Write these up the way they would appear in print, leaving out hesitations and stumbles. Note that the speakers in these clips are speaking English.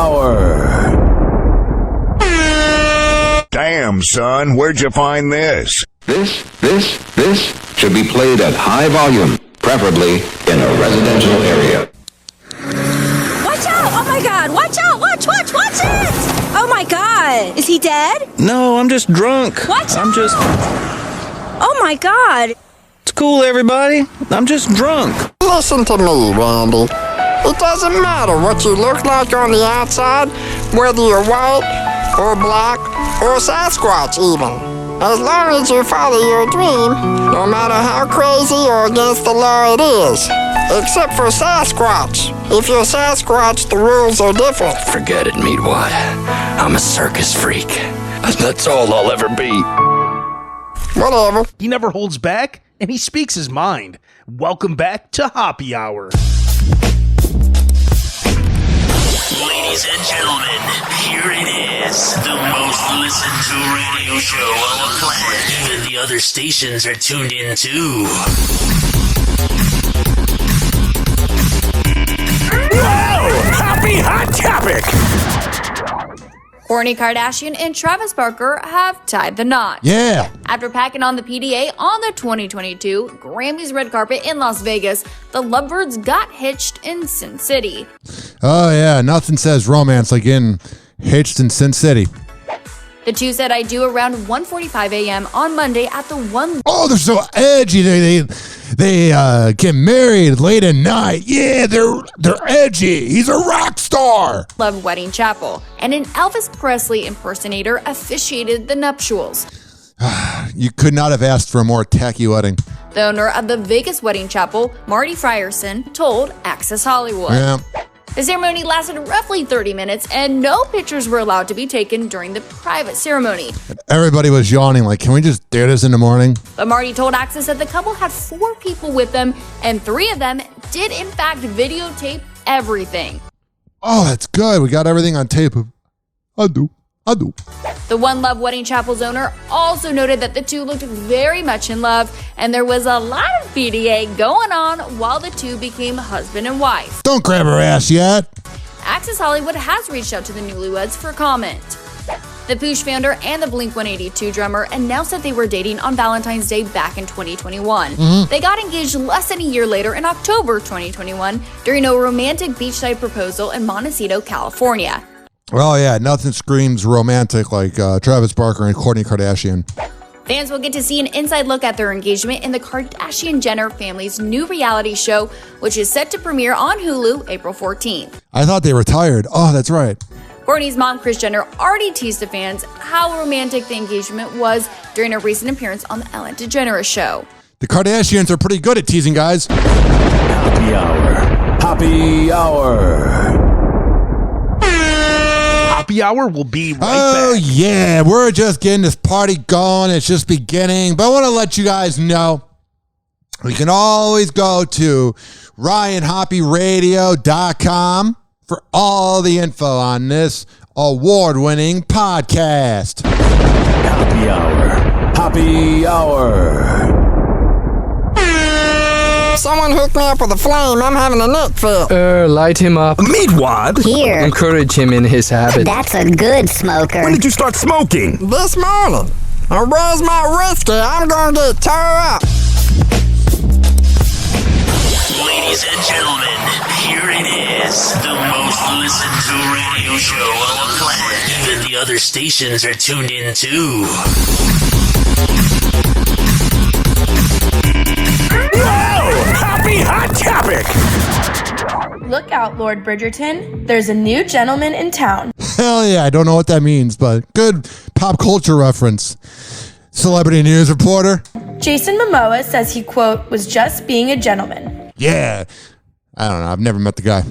Hour. Damn, son, where'd you find this? This should be played at high volume, preferably in a residential area. Watch out! Oh my God! Watch out! Watch it! Oh my God! Is he dead? No, I'm just drunk. Watch out! Oh my God! It's cool, everybody. I'm just drunk. Listen to me, Randy. It doesn't matter what you look like on the outside, whether you're white or black or Sasquatch even. As long as you follow your dream, no matter how crazy or against the law it is. Except for Sasquatch. If you're Sasquatch, the rules are different. Forget it, Meatwad. I'm a circus freak. That's all I'll ever be. Whatever. He never holds back, and he speaks his mind. Welcome back to Hoppe Hour. Ladies and gentlemen, here it is, the most listened to radio show on the planet. Even the other stations are tuned in too. Whoa! Happy Hot Topic! Kourtney Kardashian and Travis Barker have tied the knot. Yeah. After packing on the PDA on the 2022 Grammys red carpet in Las Vegas, the lovebirds got hitched in Sin City. Oh, yeah. Nothing says romance like getting hitched in Sin City. The two said I do around 1:45 a.m. on Monday at the one. Oh, they're so edgy. They get married late at night. Yeah, they're edgy. He's a rock star. Love Wedding Chapel, and an Elvis Presley impersonator officiated the nuptials. You could not have asked for a more tacky wedding. The owner of the Vegas Wedding Chapel, Marty Frierson, told Access Hollywood. Yeah. The ceremony lasted roughly 30 minutes, and no pictures were allowed to be taken during the private ceremony. Everybody was yawning like, can we just do this in the morning? But Marty told Access that the couple had 4 people with them, and 3 of them did in fact videotape everything. Oh, that's good. We got everything on tape. I do. The One Love Wedding Chapel's owner also noted that the two looked very much in love, and there was a lot of PDA going on while the two became husband and wife. Don't grab her ass yet. Access Hollywood has reached out to the newlyweds for comment. The Poosh founder and the Blink-182 drummer announced that they were dating on Valentine's Day back in 2021. They got engaged less than a year later in October 2021 during a romantic beachside proposal in Montecito, California. Well, yeah, nothing screams romantic like Travis Barker and Kourtney Kardashian. Fans will get to see an inside look at their engagement in the Kardashian-Jenner family's new reality show, which is set to premiere on Hulu April 14th. I thought they retired. Oh, that's right. Kourtney's mom, Kris Jenner, already teased the fans how romantic the engagement was during a recent appearance on the Ellen DeGeneres show. The Kardashians are pretty good at teasing guys. Hoppe Hour. Hoppe Hour. Hoppe Hour will be right back. Oh, yeah. We're just getting this party going. It's just beginning. But I want to let you guys know you can always go to RyanHoppeRadio.com for all the info on this award-winning podcast. Hoppe Hour. Hoppe Hour. Someone hook me up with a flame. I'm having a nut fit. Light him up. Meatwad? Here. Encourage him in his habit. That's a good smoker. When did you start smoking? This morning. Now, where's my whiskey? I'm gonna get tore up. Ladies and gentlemen, here it is, the most listened to radio show on the planet. Even the other stations are tuned in too. Whoa! Happy Hot Topic! Look out, Lord Bridgerton. There's a new gentleman in town. Hell yeah, I don't know what that means, but good pop culture reference. Celebrity news reporter. Jason Momoa says he, quote, was just being a gentleman. Yeah. I don't know. I've never met the guy.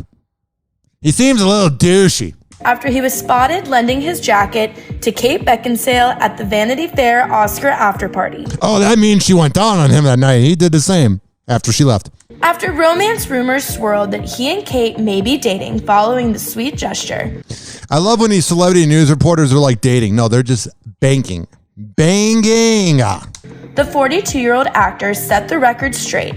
He seems a little douchey. After he was spotted lending his jacket to Kate Beckinsale at the Vanity Fair Oscar after party. Oh, that means she went down on him that night. He did the same after she left. After romance rumors swirled that he and Kate may be dating following the sweet gesture. I love when these celebrity news reporters are like dating. No, they're just banking. Banging. The 42-year-old actor set the record straight,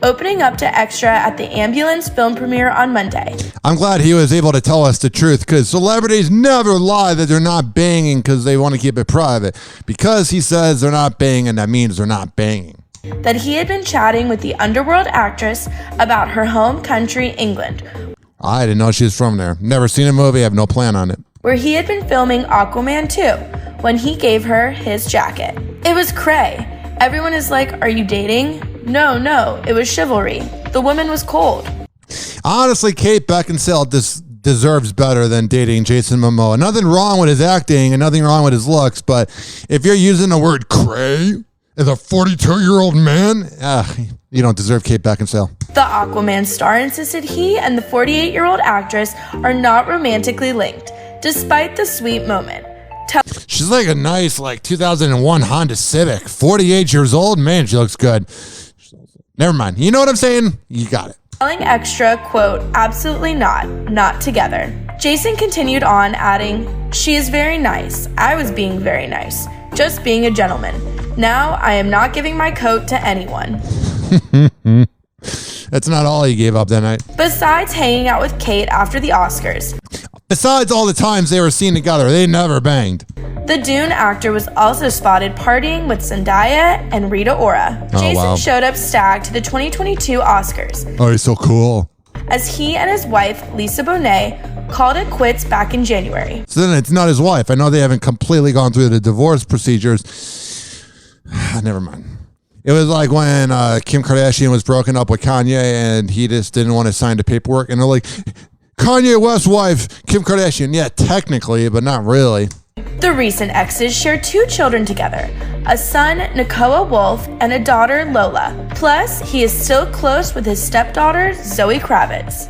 opening up to Extra at the Ambulance film premiere on Monday. I'm glad he was able to tell us the truth, because celebrities never lie that they're not banging because they want to keep it private. Because he says they're not banging, that means they're not banging. That he had been chatting with the underworld actress about her home country, England. I didn't know she was from there. Never seen a movie, have no plan on it. Where he had been filming Aquaman 2 when he gave her his jacket. It was cray. Everyone is like, are you dating? No, it was chivalry. The woman was cold. Honestly, Kate Beckinsale deserves better than dating Jason Momoa. Nothing wrong with his acting and nothing wrong with his looks, but if you're using the word cray as a 42-year-old man, you don't deserve Kate Beckinsale. The Aquaman star insisted he and the 48-year-old actress are not romantically linked, despite the sweet moment. She's like a nice, 2001 Honda Civic. 48 years old, man, she looks good. Never mind. You know what I'm saying? You got it. Telling Extra, quote, absolutely not together. Jason continued on, adding, she is very nice. I was being very nice. Just being a gentleman. Now I am not giving my coat to anyone. That's not all he gave up that night. Besides hanging out with Kate after the Oscars. Besides all the times they were seen together, they never banged. The Dune actor was also spotted partying with Zendaya and Rita Ora. Jason showed up stag to the 2022 Oscars. Oh, he's so cool. As he and his wife, Lisa Bonet, called it quits back in January. So then it's not his wife. I know they haven't completely gone through the divorce procedures. Never mind. It was like when Kim Kardashian was broken up with Kanye and he just didn't want to sign the paperwork. And they're like, Kanye West's wife, Kim Kardashian. Yeah, technically, but not really. The recent exes share 2 children together, a son, Nakoa Wolf, and a daughter, Lola. Plus, he is still close with his stepdaughter, Zoe Kravitz.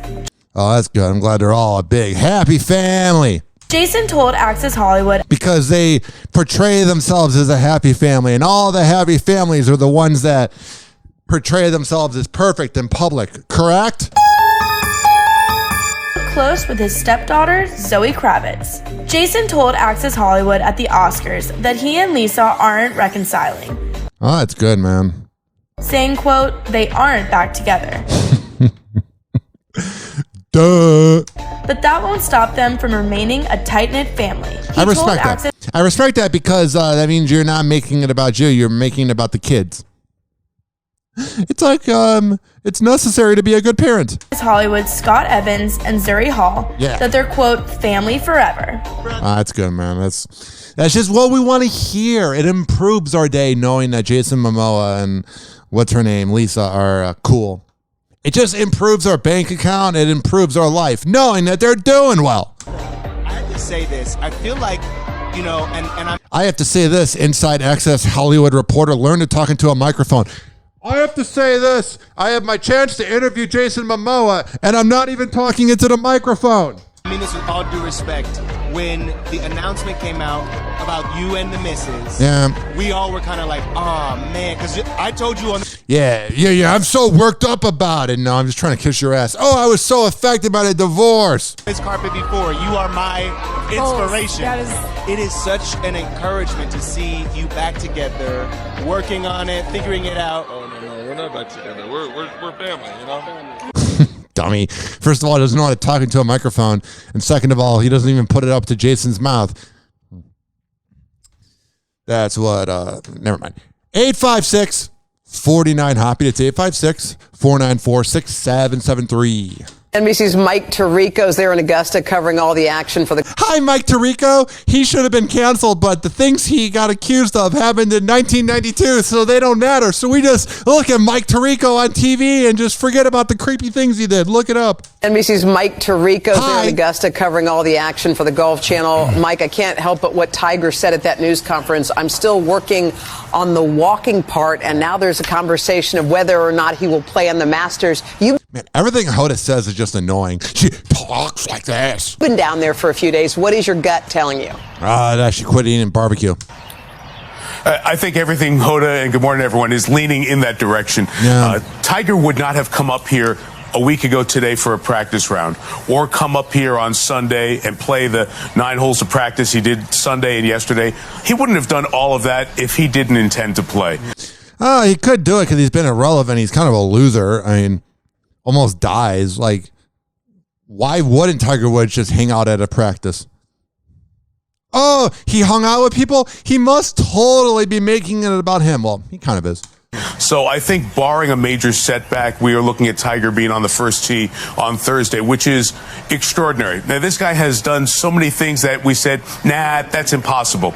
Oh, that's good. I'm glad they're all a big, happy family. Jason told Access Hollywood, because they portray themselves as a happy family, and all the happy families are the ones that portray themselves as perfect in public, correct? Close with his stepdaughter, Zoe Kravitz. Jason told Access Hollywood at the Oscars that he and Lisa aren't reconciling. Oh, that's good, man. Saying, quote, they aren't back together. Duh. But that won't stop them from remaining a tight-knit family. I respect that. I respect that because that means you're not making it about you. You're making it about the kids. It's like it's necessary to be a good parent. Hollywood's Scott Evans and Zuri Hall that they're, quote, family forever. That's good, man. That's just what we want to hear. It improves our day knowing that Jason Momoa and what's her name, Lisa, are cool. It just improves our bank account. It improves our life knowing that they're doing well. I have to say this. I feel like, I have to say this, Inside Access Hollywood reporter. Learn to talk into a microphone. I have to say this. I have my chance to interview Jason Momoa, and I'm not even talking into the microphone. I mean this with all due respect. When the announcement came out about you and the missus, we all were kind of like, oh man, because I told you on Yeah, I'm so worked up about it. No, I'm just trying to kiss your ass. Oh, I was so affected by the divorce. this carpet before, you are my inspiration. It is such an encouragement to see you back together, working on it, figuring it out. Oh, no, we're not back together. We're family, you know? Dummy. First of all, he doesn't know how to talk into a microphone. And second of all, he doesn't even put it up to Jason's mouth. That's what, never mind. 856-49-HOPPE. It's 856-494-6773. NBC's Mike Tirico's there in Augusta covering all the action for the... Hi, Mike Tirico. He should have been canceled, but the things he got accused of happened in 1992, so they don't matter. So we just look at Mike Tirico on TV and just forget about the creepy things he did. Look it up. NBC's Mike Tirico's there in Augusta covering all the action for the Golf Channel. Mike, I can't help but what Tiger said at that news conference. I'm still working on the walking part, and now there's a conversation of whether or not he will play on the Masters. Man, everything Hoda says is just annoying. She talks like this. You've been down there for a few days. What is your gut telling you? That she quit eating barbecue. I think everything Hoda and good morning everyone is leaning in that direction. Yeah. Tiger would not have come up here a week ago today for a practice round or come up here on Sunday and play the 9 holes of practice he did Sunday and yesterday. He wouldn't have done all of that if he didn't intend to play. Oh, he could do it because he's been irrelevant. He's kind of a loser. I mean, almost dies. Like, why wouldn't Tiger Woods just hang out at a practice? Oh, he hung out with people? He must totally be making it about him. Well, he kind of is. So I think barring a major setback, we are looking at Tiger being on the first tee on Thursday, which is extraordinary. Now, this guy has done so many things that we said, nah, that's impossible.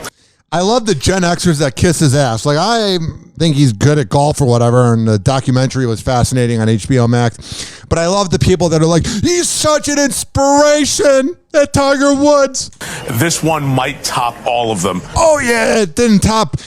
I love the Gen Xers that kiss his ass. Like, I think he's good at golf or whatever, and the documentary was fascinating on HBO Max. But I love the people that are like, he's such an inspiration, that Tiger Woods. This one might top all of them. Oh, yeah, it didn't top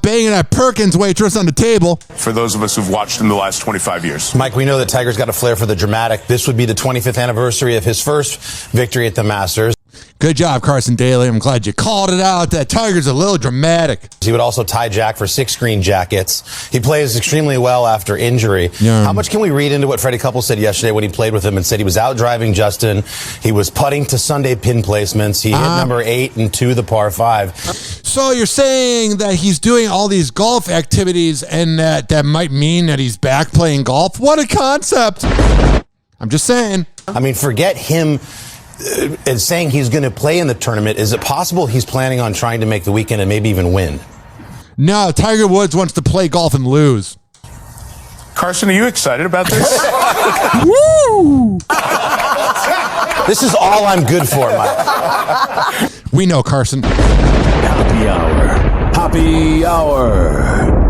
banging that Perkins waitress on the table. For those of us who've watched him the last 25 years. Mike, we know that Tiger's got a flair for the dramatic. This would be the 25th anniversary of his first victory at the Masters. Good job, Carson Daly. I'm glad you called it out. That Tiger's a little dramatic. He would also tie Jack for 6 green jackets. He plays extremely well after injury. Yeah. How much can we read into what Freddie Couples said yesterday when he played with him and said he was out driving Justin? He was putting to Sunday pin placements. He hit number 8 and 2, the par 5. So you're saying that he's doing all these golf activities and that might mean that he's back playing golf? What a concept. I'm just saying. I mean, forget him and saying he's going to play in the tournament. Is it possible he's planning on trying to make the weekend and maybe even win? No, Tiger Woods wants to play golf and lose. Carson, are you excited about this? Woo! This is all I'm good for, Mike. We know, Carson. Hoppe Hour. Hoppe Hour.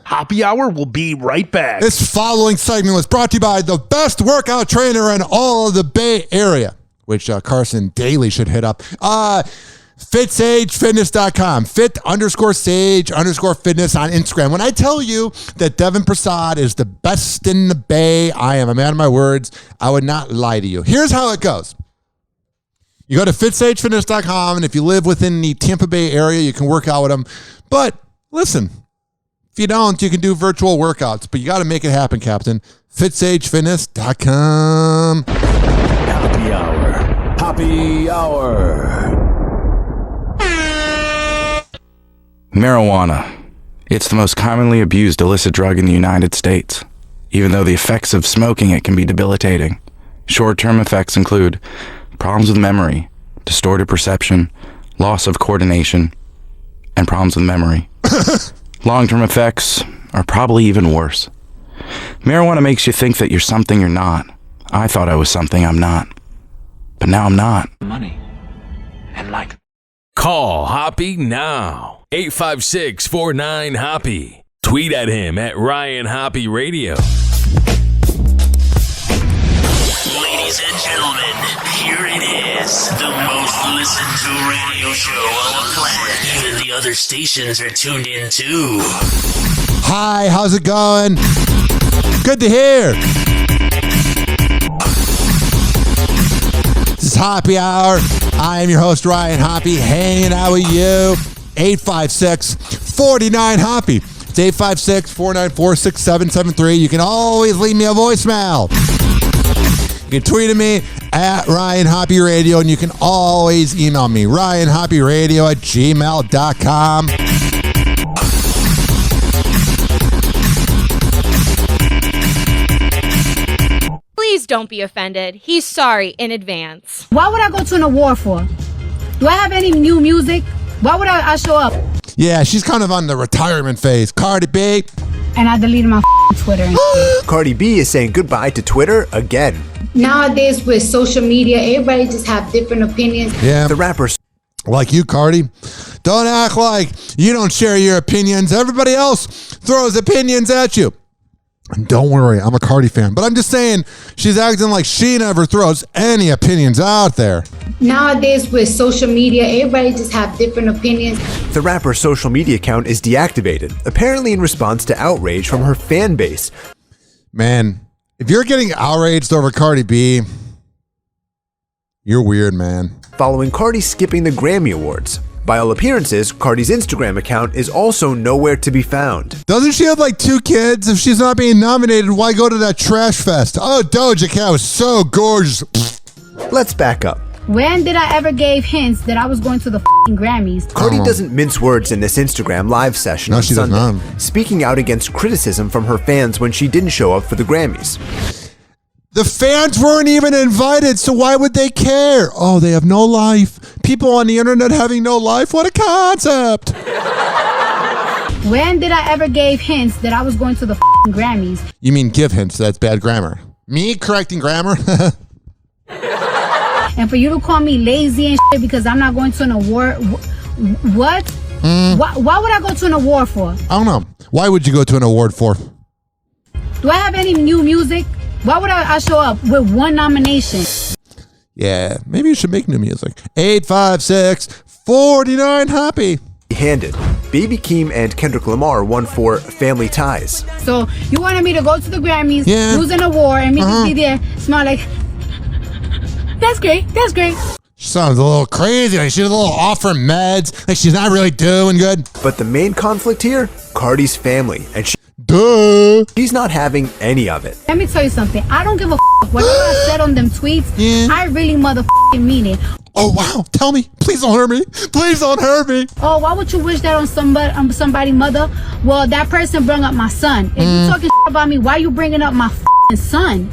Hoppe Hour will be right back. This following segment was brought to you by the best workout trainer in all of the Bay Area, which Carson Daly should hit up. FitSageFitness.com. Fit_Sage_Fitness on Instagram. When I tell you that Devin Prasad is the best in the Bay, I am a man of my words. I would not lie to you. Here's how it goes. You go to FitSageFitness.com, and if you live within the Tampa Bay area, you can work out with them. But listen, if you don't, you can do virtual workouts, but you got to make it happen, Captain. FitSageFitness.com. Hoppe Hour. Hoppe Hour. Marijuana. It's the most commonly abused illicit drug in the United States. Even though the effects of smoking it can be debilitating. Short-term effects include problems with memory, distorted perception, loss of coordination, and problems with memory. Long-term effects are probably even worse. Marijuana makes you think that you're something you're not. I thought I was something I'm not. But now I'm not. Money. And like. Call Hoppe now. 856-49-HOPPE. Tweet at him at Ryan Hoppe Radio. Ladies and gentlemen, here it is. The most listened to radio show on the planet. Even the other stations are tuned in too. Hi, how's it going? Good to hear. This is Hoppe Hour. I am your host, Ryan Hoppe, hanging out with you. 856-49-HOPPE. It's 856-494-6773. You can always leave me a voicemail. You can tweet at me at Ryan Hoppe Radio, and you can always email me, ryanhopperadio@gmail.com. Please don't be offended. He's sorry in advance. Why would I go to an award for? Do I have any new music? Why would I show up? Yeah, she's kind of on the retirement phase. Cardi B. And I deleted my Twitter. Cardi B is saying goodbye to Twitter again. Nowadays with social media, everybody just have different opinions. Yeah. The rappers. Like you, Cardi. Don't act like you don't share your opinions. Everybody else throws opinions at you. And don't worry, I'm a Cardi fan. But I'm just saying, she's acting like she never throws any opinions out there. Nowadays with social media, everybody just have different opinions. The rapper's social media account is deactivated, apparently in response to outrage from her fan base. Man, if you're getting outraged over Cardi B, you're weird, man. Following Cardi skipping the Grammy Awards. By all appearances, Cardi's Instagram account is also nowhere to be found. Doesn't she have like 2 kids? If she's not being nominated, why go to that trash fest? Oh, Doja Cat was so gorgeous. Let's back up. When did I ever give hints that I was going to the f***ing Grammys? Cardi doesn't mince words in this Instagram live session on she does Sunday, not. speaking out against criticism from her fans when she didn't show up for the Grammys. The fans weren't even invited, so why would they care? Oh, they have no life. People on the internet having no life? What a concept. When did I ever give hints that I was going to the f***ing Grammys? You mean give hints? That's bad grammar. Me correcting grammar? And for you to call me lazy and shit because I'm not going to an award, what? Why would I go to an award for? I don't know. Why would you go to an award for? Do I have any new music? Why would I show up with one nomination? Yeah, maybe you should make new music. 856-49 Hoppe. Handed. Baby Keem and Kendrick Lamar won for Family Ties. So you wanted me to go to the Grammys, Yeah. lose an award, and me just be there, smile like, that's great, that's great. She sounds a little crazy. Like she's a little off her meds. Like she's not really doing good. But the main conflict here, Cardi's family, and she's not having any of it. Let me tell you something. I don't give a whatever I said on them tweets. I really motherfucking mean it. Oh wow! Tell me, please don't hurt me. Please don't hurt me. Oh, why would you wish that on somebody mother? Well, that person brought up my son. If you talking about me, why you bringing up my son?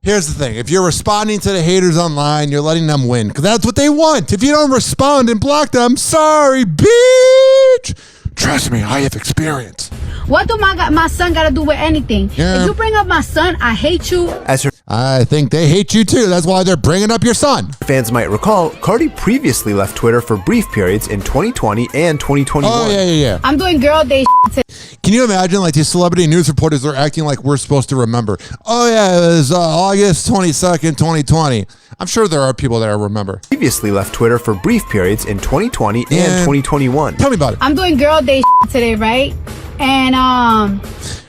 Here's the thing. If you're responding to the haters online, you're letting them win. Because that's what they want. If you don't respond and block them, sorry, bitch. Trust me, I have experience. What do my son got to do with anything? Yeah. If you bring up my son, I hate you. I think they hate you too. That's why they're bringing up your son. Fans might recall, Cardi previously left Twitter for brief periods in 2020 and 2021. Oh, yeah. I'm doing girl day Can you imagine like these celebrity news reporters are acting like we're supposed to remember? Oh, yeah, it was August 22nd, 2020. I'm sure there are people that remember. Previously left Twitter for brief periods in 2020 and 2021. Tell me about it. I'm doing girl day today, right? And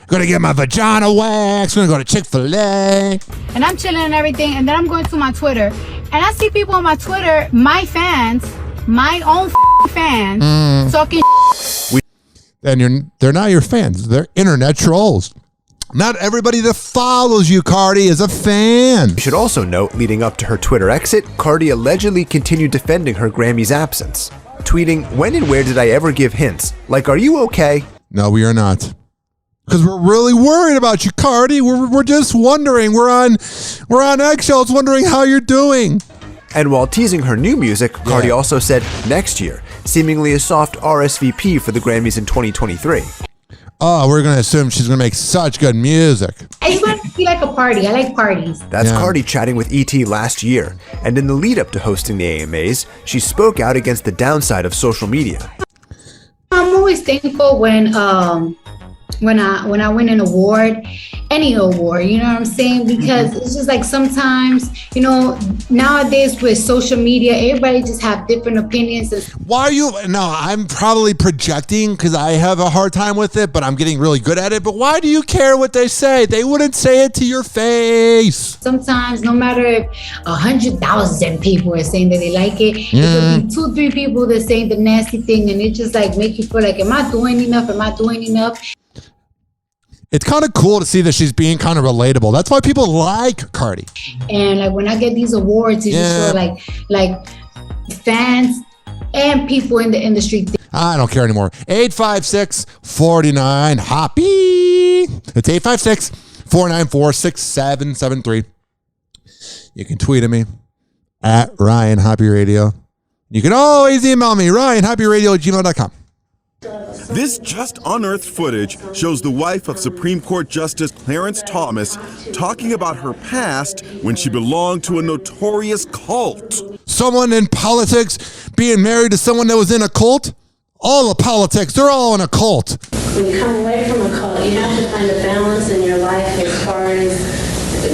gonna get my vagina waxed. Gonna go to Chick-fil-A. And I'm chilling and everything. And then I'm going to my Twitter. And I see people on my Twitter, my fans, my own fans, talking And they're not your fans. They're internet trolls. Not everybody that follows you, Cardi, is a fan. You should also note, leading up to her Twitter exit, Cardi allegedly continued defending her Grammys absence, tweeting, "When and where did I ever give hints? Like, are you okay?" No, we are not. Because we're really worried about you, Cardi. We're just wondering. We're on eggshells wondering how you're doing. And while teasing her new music, Cardi also said next year, seemingly a soft RSVP for the Grammys in 2023. Oh, we're going to assume she's going to make such good music. I just want to be like a party. I like parties. That's Cardi chatting with E.T. last year. And in the lead up to hosting the AMAs, she spoke out against the downside of social media. I'm always thankful when I win an award, any award, you know what I'm saying? Because it's just like sometimes, you know, nowadays with social media, everybody just have different opinions. Why are you? No, I'm probably projecting because I have a hard time with it, but I'm getting really good at it. But why do you care what they say? They wouldn't say it to your face. Sometimes, no matter if 100,000 people are saying that they like it, it could be 2-3 people that saying the nasty thing, and it just like make you feel like, am I doing enough? Am I doing enough? It's kind of cool to see that she's being kind of relatable. That's why people like Cardi. And like when I get these awards, it's just sort of like fans and people in the industry. I don't care anymore. 856-49 Hoppe. It's 856-494-6773. You can tweet at me at Ryan Hoppe Radio. You can always email me, RyanHoppeRadio@gmail.com. This just unearthed footage shows the wife of Supreme Court Justice Clarence Thomas talking about her past when she belonged to a notorious cult. Someone in politics being married to someone that was in a cult? All the politics, they're all in a cult. When you come away from a cult, you have to find a balance in your life as far as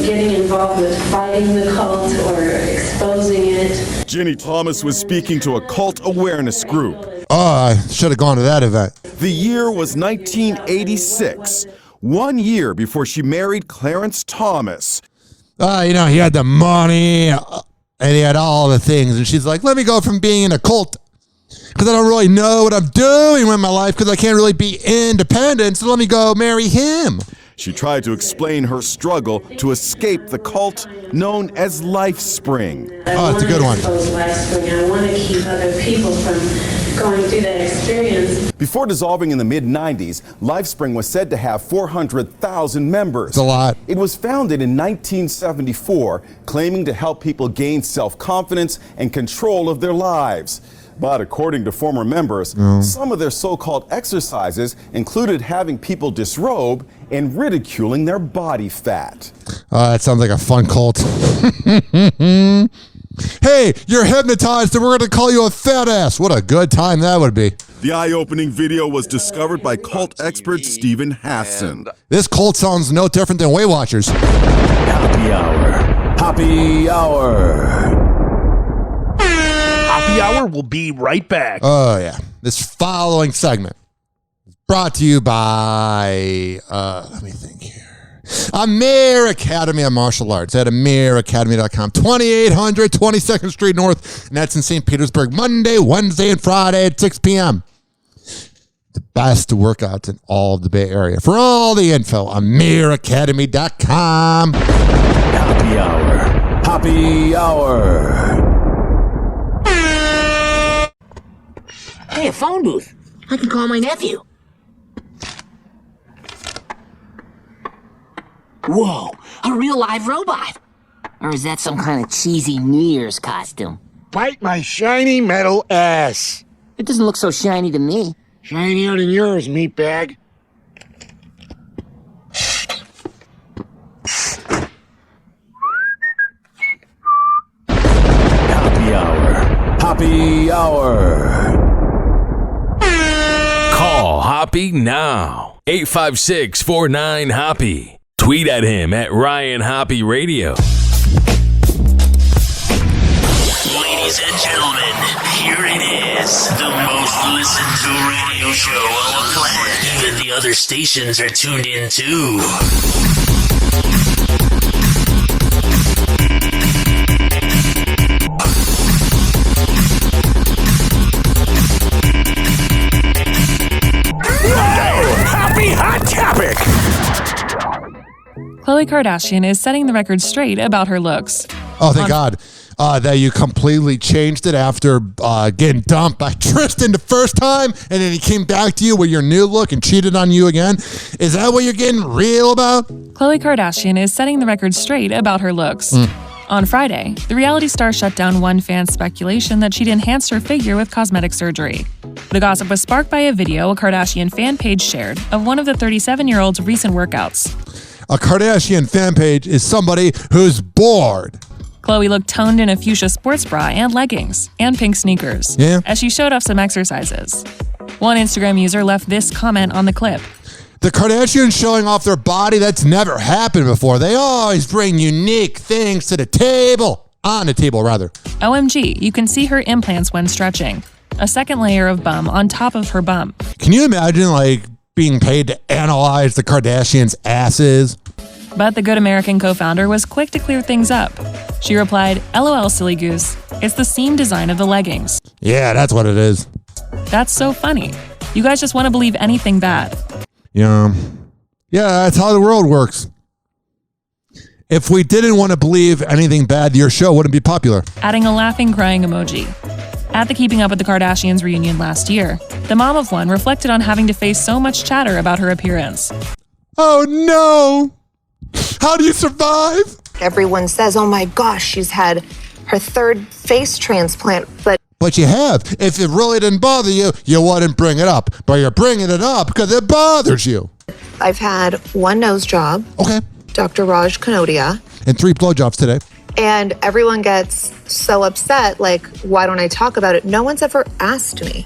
getting involved with fighting the cult or exposing it. Ginny Thomas was speaking to a cult awareness group. Oh, I should have gone to that event. The year was 1986, 1 year before she married Clarence Thomas. You know, he had the money and he had all the things. And she's like, let me go from being in a cult because I don't really know what I'm doing with my life because I can't really be independent. So let me go marry him. She tried to explain her struggle to escape the cult known as LifeSpring. Oh, that's a good one. I want to keep other people from going through that experience. Before dissolving in the mid-90s, LifeSpring was said to have 400,000 members. It's a lot. It was founded in 1974, claiming to help people gain self-confidence and control of their lives. But according to former members, some of their so-called exercises included having people disrobe and ridiculing their body fat. That sounds like a fun cult. Hey, you're hypnotized and we're going to call you a fat ass. What a good time that would be. The eye-opening video was discovered by cult expert Stephen Hassan. This cult sounds no different than Weight Watchers. Happy Hour. Happy Hour. Happy Hour will be right back. Oh, yeah. This following segment is brought to you by, let me think here. Amir Academy of Martial Arts at amiracademy.com. 2800 22nd Street North, and that's in St. Petersburg, Monday, Wednesday, and Friday at 6 p.m. The best workouts in all of the Bay Area. For all the info, amiracademy.com. Happy Hour. Happy Hour. Hey, a phone booth. I can call my nephew. Whoa, a real live robot. Or is that some kind of cheesy New Year's costume? Bite my shiny metal ass. It doesn't look so shiny to me. Shinier than yours, meatbag. Happy Hour. Happy Hour. Call Hoppe now. 856-49-HOPPE. Tweet at him at Ryan Hoppe Radio. Ladies and gentlemen, here it is. The most listened to radio show on the planet. Even the other stations are tuned in too. Happy Hot Topic! Khloe Kardashian is setting the record straight about her looks. Oh, thank God that you completely changed it after getting dumped by Tristan the first time, and then he came back to you with your new look and cheated on you again. Is that what you're getting real about? Khloe Kardashian is setting the record straight about her looks. On Friday, the reality star shut down one fan's speculation that she'd enhanced her figure with cosmetic surgery. The gossip was sparked by a video a Kardashian fan page shared of one of the 37-year-old's recent workouts. A Kardashian fan page is somebody who's bored. Khloe looked toned in a fuchsia sports bra and leggings, and pink sneakers, as she showed off some exercises. One Instagram user left this comment on the clip. The Kardashians showing off their body, that's never happened before. They always bring unique things to the table. On the table, rather. OMG, you can see her implants when stretching. A second layer of bum on top of her bum. Can you imagine, being paid to analyze the Kardashians' asses? But the Good American co-founder was quick to clear things up. She replied, LOL, silly goose. It's the seam design of the leggings. Yeah, that's what it is. That's so funny. You guys just want to believe anything bad. Yeah, that's how the world works. If we didn't want to believe anything bad, your show wouldn't be popular. Adding a laughing, crying emoji. At the Keeping Up with the Kardashians reunion last year, the mom of one reflected on having to face so much chatter about her appearance. Oh no! How do you survive? Everyone says, oh my gosh, she's had her third face transplant, But you have. If it really didn't bother you, you wouldn't bring it up. But you're bringing it up because it bothers you. I've had one nose job. Okay. Dr. Raj Kanodia. And 3 blowjobs today. And everyone gets so upset, why don't I talk about it? No one's ever asked me.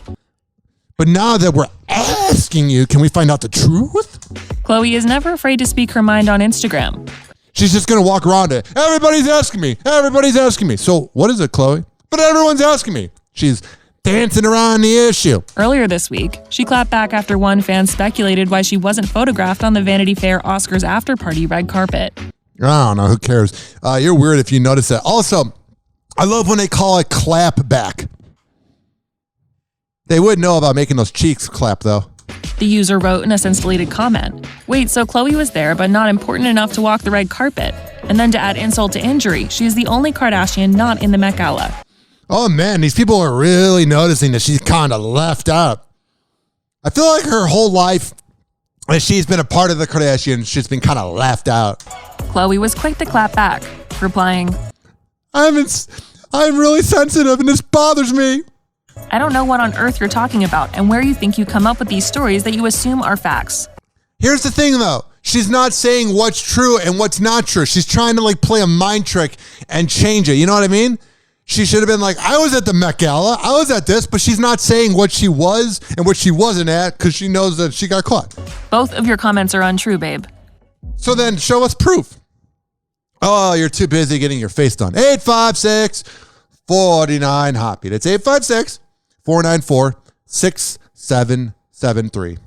But now that we're asking you, can we find out the truth? Khloe is never afraid to speak her mind on Instagram. She's just going to walk around it. Everybody's asking me. Everybody's asking me. So what is it, Khloe? But everyone's asking me. She's dancing around the issue. Earlier this week, she clapped back after one fan speculated why she wasn't photographed on the Vanity Fair Oscars after-party red carpet. I don't know. Who cares? You're weird if you notice that. Also, I love when they call it clap back. They would know about making those cheeks clap, though. The user wrote in a since-deleted comment. Wait, so Khloe was there, but not important enough to walk the red carpet. And then to add insult to injury, she is the only Kardashian not in the Met Gala. Oh man, these people are really noticing that she's kind of left out. I feel like her whole life, as she's been a part of the Kardashians, she's been kind of left out. Khloe was quick to clap back, replying, I'm really sensitive and this bothers me. I don't know what on earth you're talking about and where you think you come up with these stories that you assume are facts. Here's the thing though. She's not saying what's true and what's not true. She's trying to like play a mind trick and change it. You know what I mean? She should have been like, I was at the Met Gala. I was at this, but she's not saying what she was and what she wasn't at because she knows that she got caught. Both of your comments are untrue, babe. So then show us proof. Oh, you're too busy getting your face done. 856-49-HOPPE. That's 856-494-6773.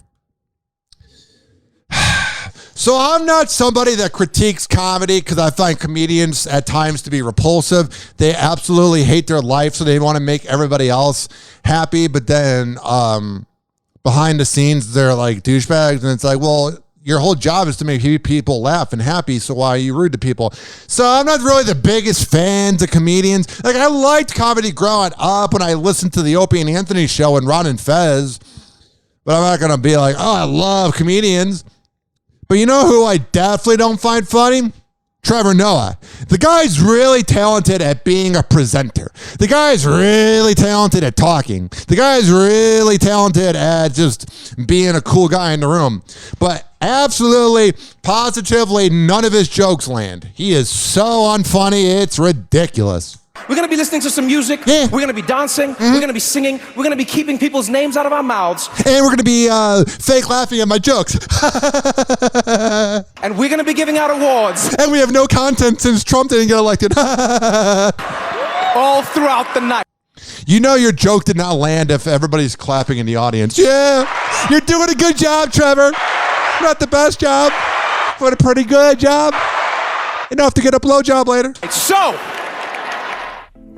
So I'm not somebody that critiques comedy because I find comedians at times to be repulsive. They absolutely hate their life, so they want to make everybody else happy. But then behind the scenes, they're like douchebags. And it's like, well, your whole job is to make people laugh and happy, so why are you rude to people? So I'm not really the biggest fan of comedians. Like, I liked comedy growing up when I listened to the Opie and Anthony show and Ron and Fez. But I'm not going to be like, oh, I love comedians. But you know who I definitely don't find funny? Trevor Noah. The guy's really talented at being a presenter. The guy's really talented at talking. The guy's really talented at just being a cool guy in the room. But absolutely, positively, none of his jokes land. He is so unfunny, it's ridiculous. We're going to be listening to some music. Yeah. We're going to be dancing. We're going to be singing. We're going to be keeping people's names out of our mouths. And we're going to be fake laughing at my jokes. And we're going to be giving out awards. And we have no content since Trump didn't get elected. All throughout the night. You know your joke did not land if everybody's clapping in the audience. Yeah, you're doing a good job, Trevor. Not the best job, but a pretty good job. Enough to get a blowjob later. So...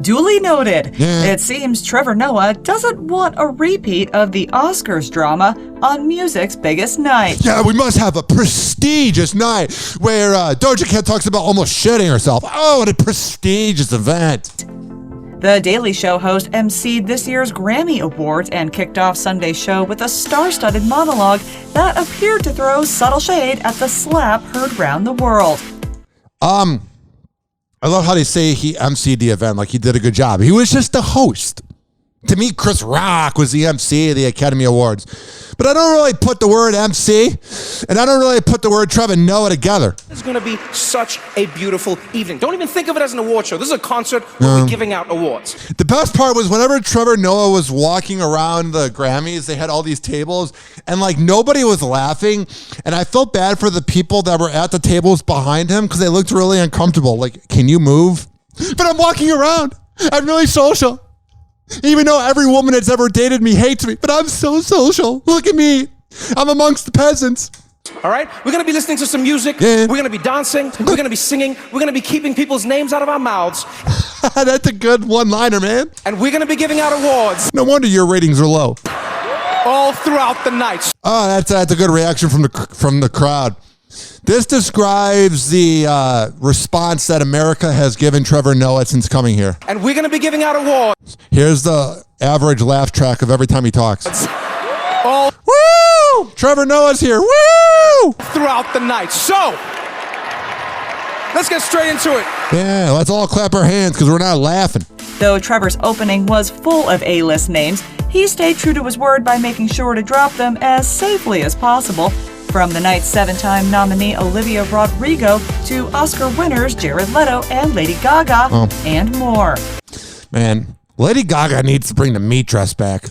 Duly noted. It seems Trevor Noah doesn't want a repeat of the Oscars drama on music's biggest night. Yeah, we must have a prestigious night where Doja Cat talks about almost shitting herself. Oh, what a prestigious event. The Daily Show host emceed this year's Grammy Awards and kicked off Sunday's show with a star-studded monologue that appeared to throw subtle shade at the slap heard round the world. I love how they say he emceed the event, like he did a good job. He was just the host. To me, Chris Rock was the MC of the Academy Awards. But I don't really put the word MC, and I don't really put the word Trevor Noah together. It's going to be such a beautiful evening. Don't even think of it as an award show. This is a concert where we're giving out awards. The best part was whenever Trevor Noah was walking around the Grammys, they had all these tables, and like nobody was laughing. And I felt bad for the people that were at the tables behind him because they looked really uncomfortable. Like, can you move? But I'm walking around. I'm really social. Even though every woman that's ever dated me hates me, but I'm so social. Look at me. I'm amongst the peasants. All right? We're going to be listening to some music. Yeah. We're going to be dancing. We're going to be singing. We're going to be keeping people's names out of our mouths. That's a good one-liner, man. And we're going to be giving out awards. No wonder your ratings are low. All throughout the night. Oh, that's a good reaction from the crowd. This describes the response that America has given Trevor Noah since coming here. And we're going to be giving out awards. Here's the average laugh track of every time he talks. All Woo! Trevor Noah's here. Woo! Throughout the night. So, let's get straight into it. Yeah, let's all clap our hands because we're not laughing. Though Trevor's opening was full of A-list names, he stayed true to his word by making sure to drop them as safely as possible. From the night's 7-time nominee Olivia Rodrigo to Oscar winners Jared Leto and Lady Gaga, and more. Man, Lady Gaga needs to bring the meat dress back.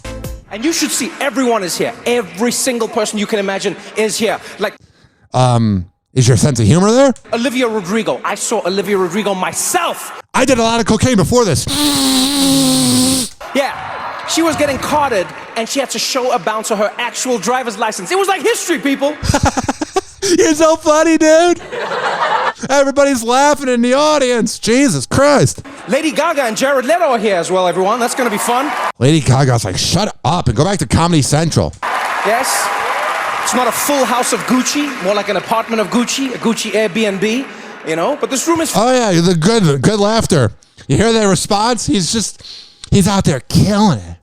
And you should see everyone is here. Every single person you can imagine is here. Like, is your sense of humor there? Olivia Rodrigo. I saw Olivia Rodrigo myself. I did a lot of cocaine before this. Yeah. She was getting carded, and she had to show a bouncer her actual driver's license. It was like history, people. You're so funny, dude. Everybody's laughing in the audience. Jesus Christ. Lady Gaga and Jared Leto are here as well, everyone. That's going to be fun. Lady Gaga's like, shut up and go back to Comedy Central. Yes. It's not a full house of Gucci, more like an apartment of Gucci, a Gucci Airbnb, you know? But this room is... Oh, yeah, the good laughter. You hear that response? He's out there killing it.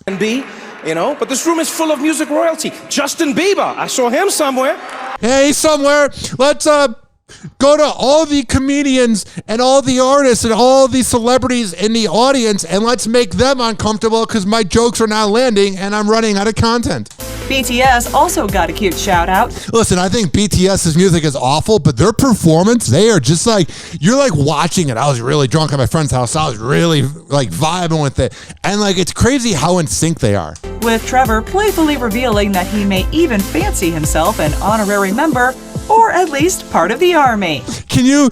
You know? But this room is full of music royalty. Justin Bieber, I saw him somewhere. Yeah, he's somewhere. Let's go to all the comedians and all the artists and all the celebrities in the audience and let's make them uncomfortable because my jokes are not landing and I'm running out of content. BTS also got a cute shout out. Listen, I think BTS's music is awful, but their performance, they are just like, you're like watching it. I was really drunk at my friend's house. I was really like vibing with it. And like, it's crazy how in sync they are. With Trevor playfully revealing that he may even fancy himself an honorary member or at least part of the army. Can you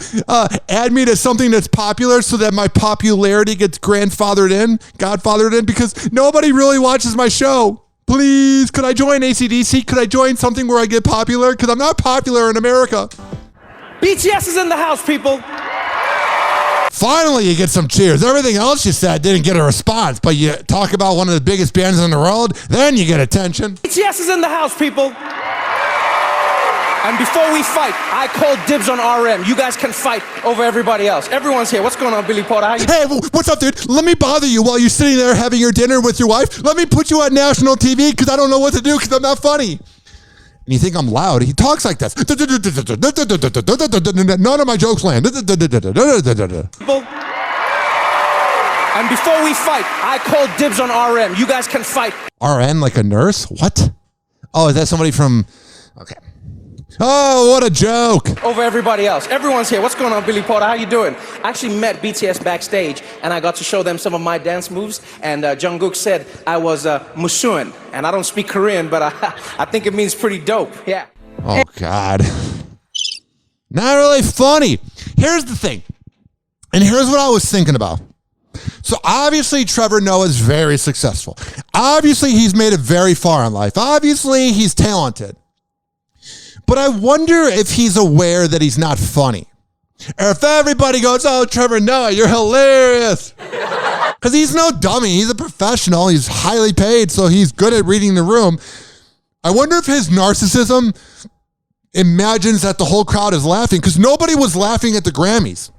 add me to something that's popular so that my popularity gets godfathered in? Because nobody really watches my show. Please, could I join AC/DC? Could I join something where I get popular? Because I'm not popular in America. BTS is in the house, people. Finally, you get some cheers. Everything else you said didn't get a response, but you talk about one of the biggest bands in the world, then you get attention. BTS is in the house, people. And before we fight, I call dibs on RM. You guys can fight over everybody else. Everyone's here. What's going on, Billy Porter? How you? Hey, what's up, dude? Let me bother you while you're sitting there having your dinner with your wife. Let me put you on national TV because I don't know what to do because I'm not funny. And you think I'm loud. He talks like this. None of my jokes land. And before we fight, I call dibs on RM. You guys can fight. RN like a nurse? What? Oh, is that somebody from... Okay. Oh, what a joke. Over everybody else. Everyone's here. What's going on, Billy Porter? How you doing? I actually met BTS backstage, and I got to show them some of my dance moves, and Jungkook said I was Musuin, and I don't speak Korean, but I think it means pretty dope. Yeah. Oh, God. Not really funny. Here's the thing, and here's what I was thinking about. So obviously Trevor Noah is very successful. Obviously he's made it very far in life. Obviously he's talented. But I wonder if he's aware that he's not funny. Or if everybody goes, oh, Trevor Noah, you're hilarious. Because he's no dummy. He's a professional. He's highly paid, so he's good at reading the room. I wonder if his narcissism imagines that the whole crowd is laughing, because nobody was laughing at the Grammys.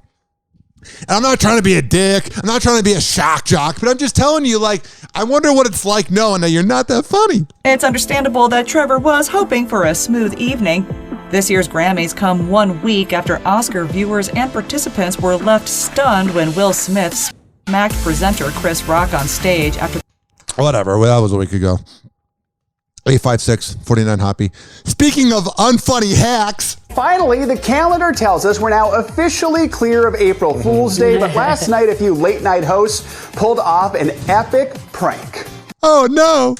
And I'm not trying to be a dick. I'm not trying to be a shock jock, but I'm just telling you, like, I wonder what it's like knowing that you're not that funny. It's understandable that Trevor was hoping for a smooth evening. This year's Grammys come 1 week after Oscar viewers and participants were left stunned when Will Smith smacked presenter Chris Rock on stage after... Whatever, well, that was a week ago. 856-49 Hoppe. Speaking of unfunny hacks... Finally, the calendar tells us we're now officially clear of April Fool's Day, but last night a few late-night hosts pulled off an epic prank. Oh, no.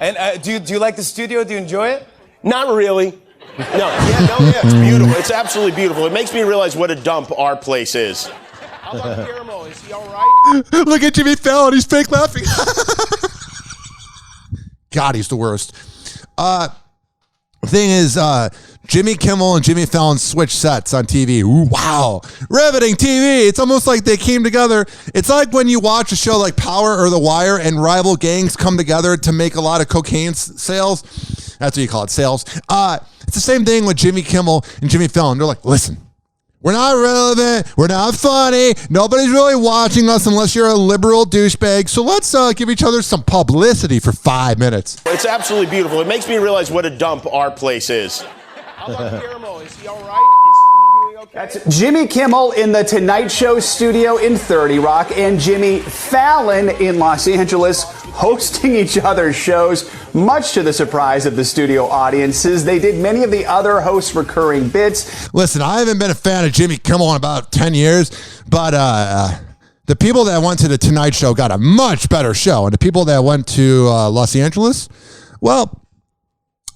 And do you like the studio? Do you enjoy it? Not really. No, it's beautiful. It's absolutely beautiful. It makes me realize what a dump our place is. How about Guillermo? Is he all right? Look at Jimmy Fallon. He's fake laughing. God, he's the worst. Thing is, Jimmy Kimmel and Jimmy Fallon switched sets on TV. Ooh, wow. Riveting TV. It's almost like they came together. It's like when you watch a show like Power or The Wire and rival gangs come together to make a lot of cocaine sales. That's what you call it, sales. It's the same thing with Jimmy Kimmel and Jimmy Fallon. They're like, listen, we're not relevant. We're not funny. Nobody's really watching us unless you're a liberal douchebag. So let's give each other some publicity for 5 minutes. It's absolutely beautiful. It makes me realize what a dump our place is. How about Guillermo? Is he all right? Is he doing okay? That's Jimmy Kimmel in the Tonight Show studio in 30 Rock and Jimmy Fallon in Los Angeles hosting each other's shows, much to the surprise of the studio audiences. They did many of the other hosts' recurring bits. Listen, I haven't been a fan of Jimmy Kimmel in about 10 years, but the people that went to the Tonight Show got a much better show. And the people that went to Los Angeles, well,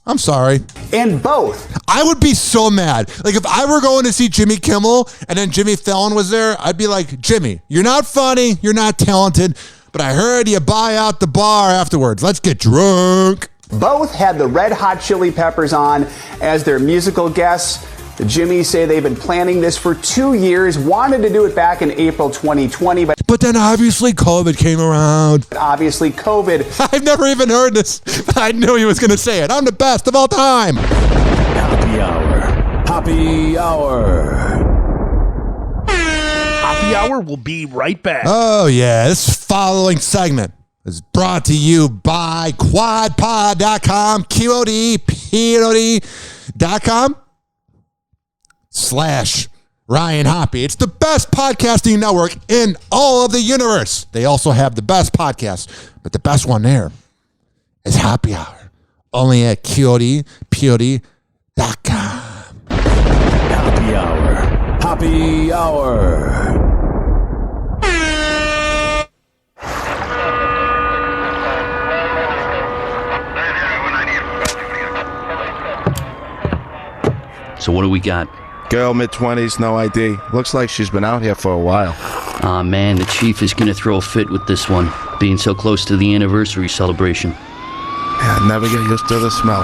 I'm sorry. And both. I would be so mad. Like, if I were going to see Jimmy Kimmel and then Jimmy Fallon was there, I'd be like, Jimmy, you're not funny, you're not talented, but I heard you buy out the bar afterwards. Let's get drunk. Both had the Red Hot Chili Peppers on as their musical guests. The Jimmies say they've been planning this for 2 years, wanted to do it back in April 2020, but then obviously COVID came around. Obviously COVID. I've never even heard this. I knew he was going to say it. I'm the best of all time. Happy Hour. Happy Hour. Hoppe Hour will be right back. Oh, yeah. This following segment is brought to you by quadpod.com, QODPOD.com /Ryan Hoppe. It's the best podcasting network in all of the universe. They also have the best podcast, but the best one there is Hoppe Hour. Only at QODPOD.com. Happy Hour. Happy Hour. So what do we got? Girl, mid-20s, no ID. Looks like she's been out here for a while. Aw, man, the chief is gonna throw a fit with this one, being so close to the anniversary celebration. Yeah, never get used to the smell.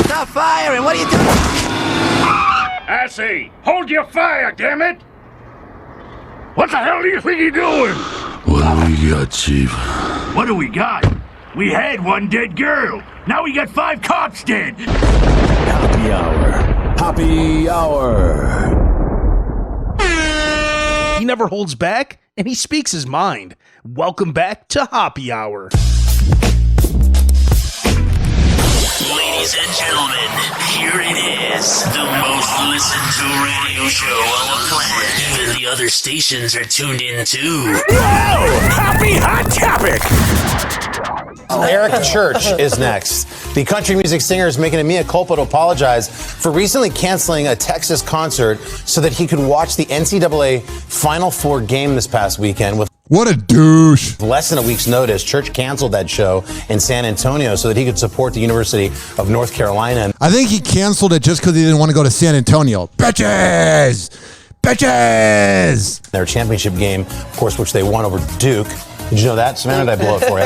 Stop firing! What are you doing? Assy, hold your fire, damn it! What the hell do you think you're doing? What do we got, Chief? What do we got? We had one dead girl. Now we got 5 cops dead. Happy Hour. Happy Hour. He never holds back, and he speaks his mind. Welcome back to Hoppe Hour. Ladies and gentlemen, here it is. The most listened to radio show on the planet. Even the other stations are tuned in too. Whoa! Happy Hot Topic! Eric Church is next. The country music singer is making a mea culpa to apologize for recently canceling a Texas concert so that he could watch the NCAA Final Four game this past weekend with what a douche. Less than a week's notice, Church canceled that show in San Antonio so that he could support the University of North Carolina. I think he canceled it just because he didn't want to go to San Antonio. Bitches! Bitches! Their championship game, of course, which they won over Duke. Did you know that, Savannah? Did I blow it for you?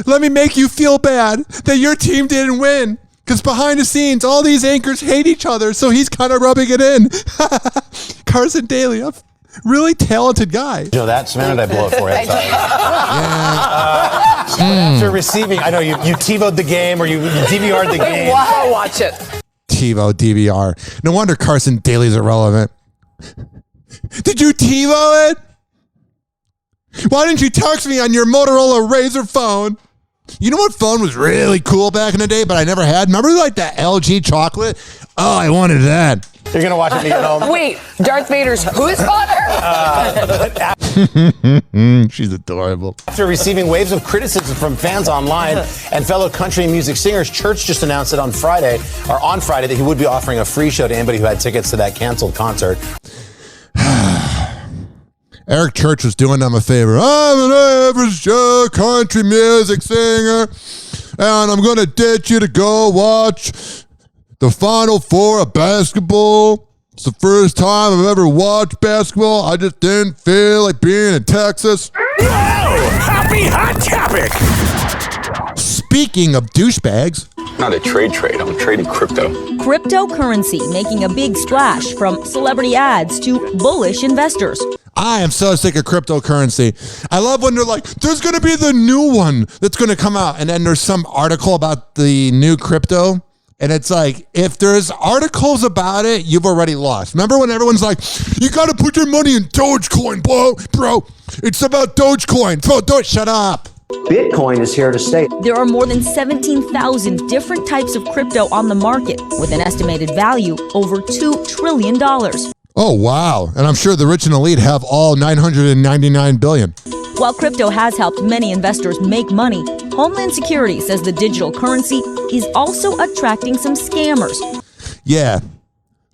Let me make you feel bad that your team didn't win. Because behind the scenes, all these anchors hate each other, so he's kind of rubbing it in. Carson Daly, a really talented guy. Did you know that, Savannah? Did I blow it for you? After receiving, I know you TiVo'd the game or you DVR'd the game. Wow, watch it. TiVo, DVR. No wonder Carson Daly's irrelevant. Did you TiVo it? Why didn't you text me on your Motorola Razr phone? You know what phone was really cool back in the day, but I never had? Remember like that LG chocolate? Oh, I wanted that. You're going to watch it at home? Wait, Darth Vader's whose father? She's adorable. After receiving waves of criticism from fans online and fellow country music singers, Church just announced that on Friday that he would be offering a free show to anybody who had tickets to that canceled concert. Eric Church was doing them a favor. I'm an average country music singer, and I'm going to ditch you to go watch the Final Four of basketball. It's the first time I've ever watched basketball. I just didn't feel like being in Texas. Whoa! Happy Hot Topic! Speaking of douchebags. Not a trade. I'm trading crypto. Cryptocurrency making a big splash from celebrity ads to bullish investors. I am so sick of cryptocurrency. I love when they're like, there's going to be the new one that's going to come out. And then there's some article about the new crypto. And it's like, if there's articles about it, you've already lost. Remember when everyone's like, you got to put your money in Dogecoin, bro. It's about Dogecoin. Shut up. Bitcoin is here to stay. There are more than 17,000 different types of crypto on the market with an estimated value over $2 trillion. Oh, wow. And I'm sure the rich and elite have all 999 billion. While crypto has helped many investors make money, Homeland Security says the digital currency is also attracting some scammers. Yeah.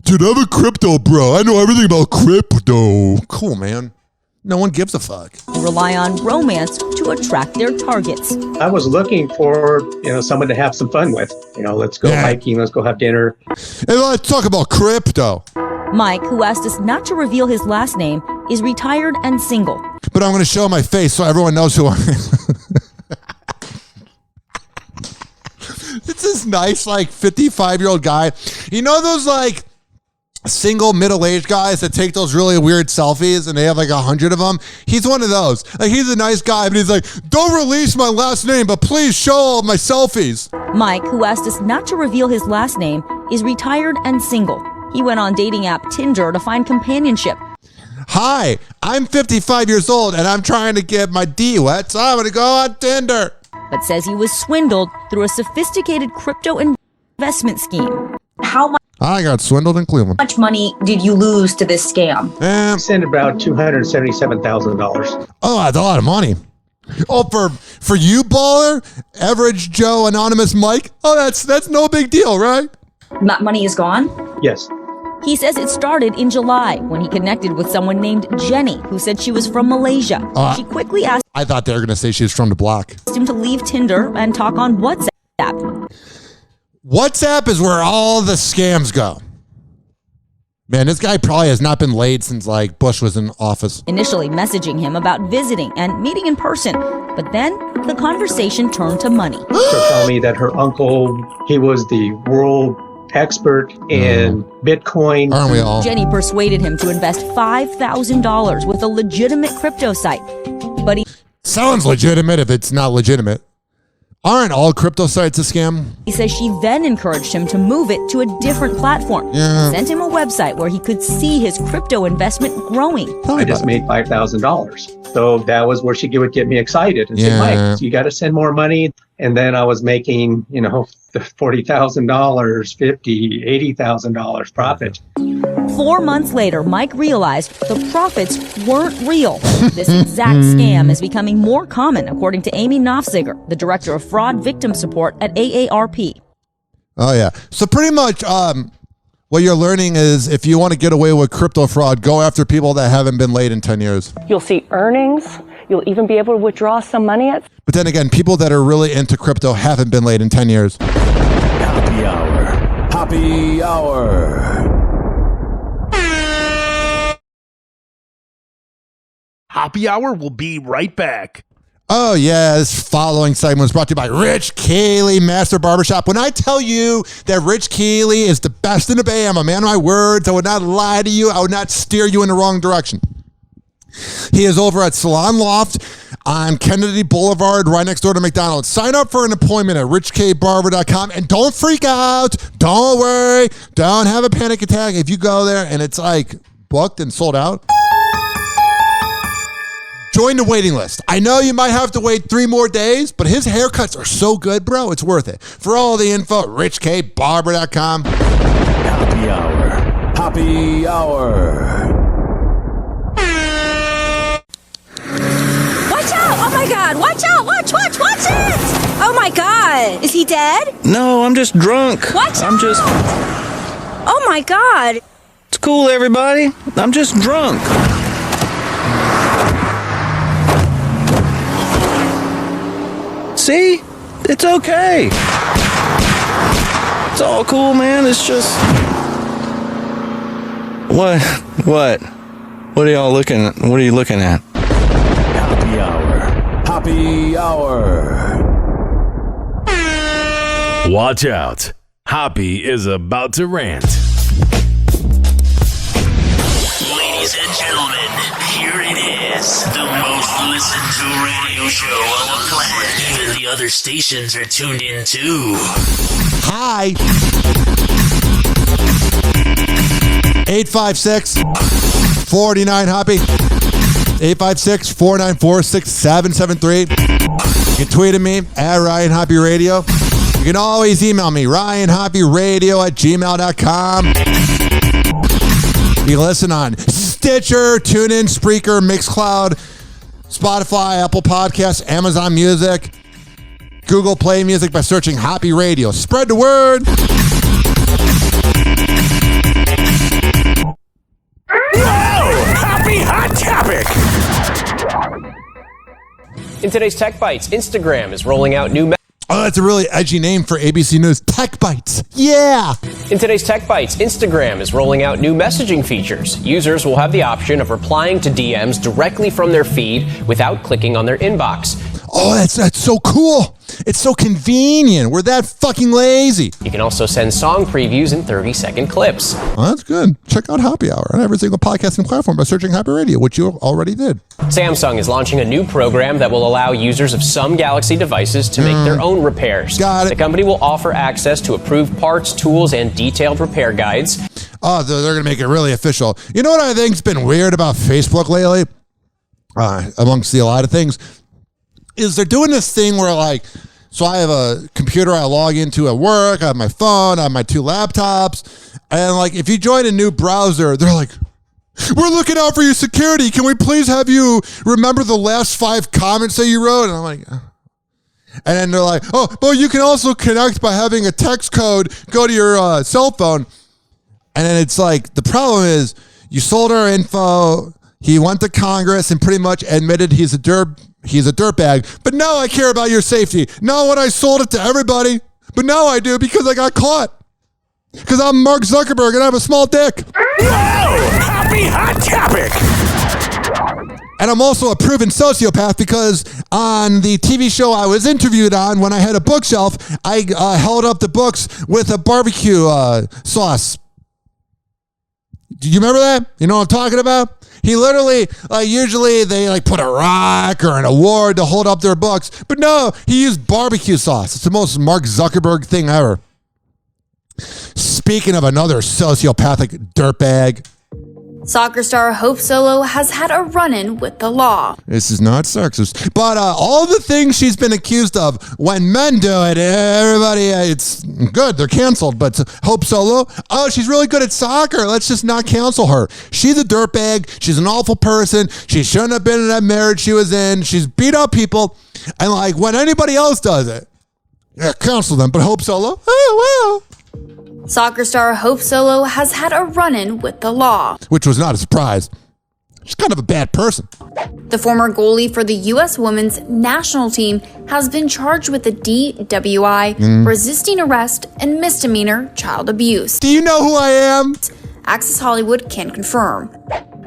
Dude, I'm a crypto bro. I know everything about crypto. Cool, man. No one gives a fuck. They rely on romance to attract their targets. I was looking for, someone to have some fun with. Let's go hiking, let's go have dinner. And let's talk about crypto. Mike, who asked us not to reveal his last name, is retired and single. But I'm going to show my face so everyone knows who I am. It's this nice, like, 55-year-old guy. You know those, like, single middle-aged guys that take those really weird selfies and they have like 100 of them? He's one of those. Like, he's a nice guy, but he's like, don't release my last name, but please show all my selfies. Mike, who asked us not to reveal his last name, is retired and single. He went on dating app Tinder to find companionship. Hi, I'm 55 years old and I'm trying to get my D wet, so I'm going to go on Tinder. But says he was swindled through a sophisticated crypto investment scheme. How I got swindled in Cleveland. much money did you lose to this scam? Sent about $277,000. Oh, that's a lot of money. Oh, for you, baller, average Joe, anonymous Mike. Oh, that's no big deal, right? That money is gone? Yes. He says it started in July when he connected with someone named Jenny, who said she was from Malaysia. She quickly asked I thought they were going to say she was from the block. him to leave Tinder and talk on WhatsApp. WhatsApp is where all the scams go. Man, this guy probably has not been laid since, like, Bush was in office. Initially messaging him about visiting and meeting in person, but then the conversation turned to money. So tell me that her uncle, he was the world expert in Bitcoin. Aren't we all? Jenny persuaded him to invest $5,000 with a legitimate crypto site. But he sounds legitimate if it's not legitimate. Aren't all crypto sites a scam? He says she then encouraged him to move it to a different platform. Yeah. Sent him a website where he could see his crypto investment growing. I just made $5,000. So that was where she would get me excited and say, Mike, you got to send more money. And then I was making, $40,000, $50,000, $80,000 profit. 4 months later, Mike realized the profits weren't real. This exact scam is becoming more common, according to Amy Knopfziger, the director of fraud victim support at AARP. Oh, yeah. So pretty much what you're learning is if you want to get away with crypto fraud, go after people that haven't been laid in 10 years. You'll see earnings. You'll even be able to withdraw some money at. But then again, people that are really into crypto haven't been laid in 10 years. Happy Hour. Happy Hour. Happy Hour will be right back. Oh, yeah, this following segment was brought to you by Rich Keeley Master Barbershop. When I tell you that Rich Keeley is the best in the Bay, I'm a man of my words. I would not lie to you. I would not steer you in the wrong direction. He is over at Salon Loft on Kennedy Boulevard, right next door to McDonald's. Sign up for an appointment at richkbarber.com and don't freak out. Don't worry. Don't have a panic attack if you go there and it's like booked and sold out. Join the waiting list. I know you might have to wait 3 more days, but his haircuts are so good, bro. It's worth it. For all the info, richkbarber.com. Happy Hour. Happy Hour. Watch out! Oh my God! Watch out! Watch it! Oh my God! Is he dead? No, I'm just drunk. Watch I'm out! just. Oh my God! It's cool, everybody. I'm just drunk. See? It's okay. It's all cool, man. It's just. What? What are y'all looking at? What are you looking at? Happy Hour. Happy Hour. Watch out. Hoppe is about to rant. Ladies and gentlemen, here it is. The most listened to radio show on the planet. Even the other stations are tuned in too. Hi. 856-49 Hoppe. 856-494-6773. You can tweet at me at Ryan Hoppe Radio. You can always email me, ryanhopperadio@gmail.com. You can listen on Stitcher, TuneIn, Spreaker, Mixcloud, Spotify, Apple Podcasts, Amazon Music, Google Play Music by searching Hoppe Radio. Spread the word. Happy Hot Topic! In today's Tech Bites, Instagram is rolling out new... Oh, that's a really edgy name for ABC News. Tech Bites. Yeah. In today's Tech Bites, Instagram is rolling out new messaging features. Users will have the option of replying to DMs directly from their feed without clicking on their inbox. Oh, that's so cool. It's so convenient. We're that fucking lazy. You can also send song previews in 30-second clips. Oh, that's good. Check out Hoppe Hour on every single podcasting platform by searching Hoppe Radio, which you already did. Samsung is launching a new program that will allow users of some Galaxy devices to make their own repairs. Got it. The company will offer access to approved parts, tools, and detailed repair guides. Oh, they're going to make it really official. You know what I think's been weird about Facebook lately? Amongst a lot of things, is they're doing this thing where like, so I have a computer I log into at work, I have my phone, I have my 2 laptops, and like if you join a new browser, they're like, we're looking out for your security. Can we please have you remember the last 5 comments that you wrote? And I'm like, and then they're like, oh, well, you can also connect by having a text code go to your cell phone. And then it's like, the problem is you sold our info. He went to Congress and pretty much admitted he's a dirtbag. But now I care about your safety. Not when I sold it to everybody. But now I do because I got caught. Because I'm Mark Zuckerberg and I have a small dick. Whoa! Happy hot topic! And I'm also a proven sociopath because on the TV show I was interviewed on, when I had a bookshelf, I held up the books with a barbecue sauce. Do you remember that? You know what I'm talking about? He literally, usually they put a rock or an award to hold up their books. But no, he used barbecue sauce. It's the most Mark Zuckerberg thing ever. Speaking of another sociopathic dirtbag. Soccer star Hope Solo has had a run-in with the law. This is not sexist. But all the things she's been accused of, when men do it, everybody, it's good. They're canceled. But Hope Solo, oh, she's really good at soccer. Let's just not cancel her. She's a dirtbag. She's an awful person. She shouldn't have been in that marriage she was in. She's beat up people. And when anybody else does it, yeah, cancel them. But Hope Solo, oh, well. Soccer star Hope Solo has had a run-in with the law. Which was not a surprise. She's kind of a bad person. The former goalie for the U.S. women's national team has been charged with a DWI, resisting arrest, and misdemeanor child abuse. Do you know who I am? Access Hollywood can confirm.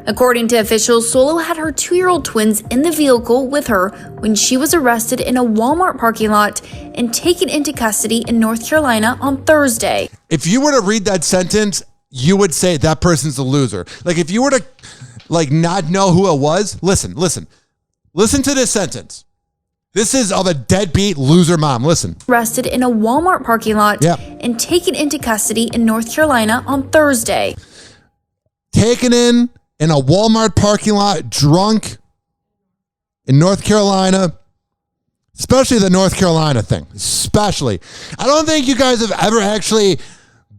According to officials, Solo had her 2-year-old twins in the vehicle with her when she was arrested in a Walmart parking lot and taken into custody in North Carolina on Thursday. If you were to read that sentence, you would say that person's a loser. If you were to not know who it was, listen to this sentence. This is of a deadbeat loser mom. Listen. Arrested in a Walmart parking lot and taken into custody in North Carolina on Thursday. Taken in a Walmart parking lot, drunk in North Carolina, especially the North Carolina thing, especially. I don't think you guys have ever actually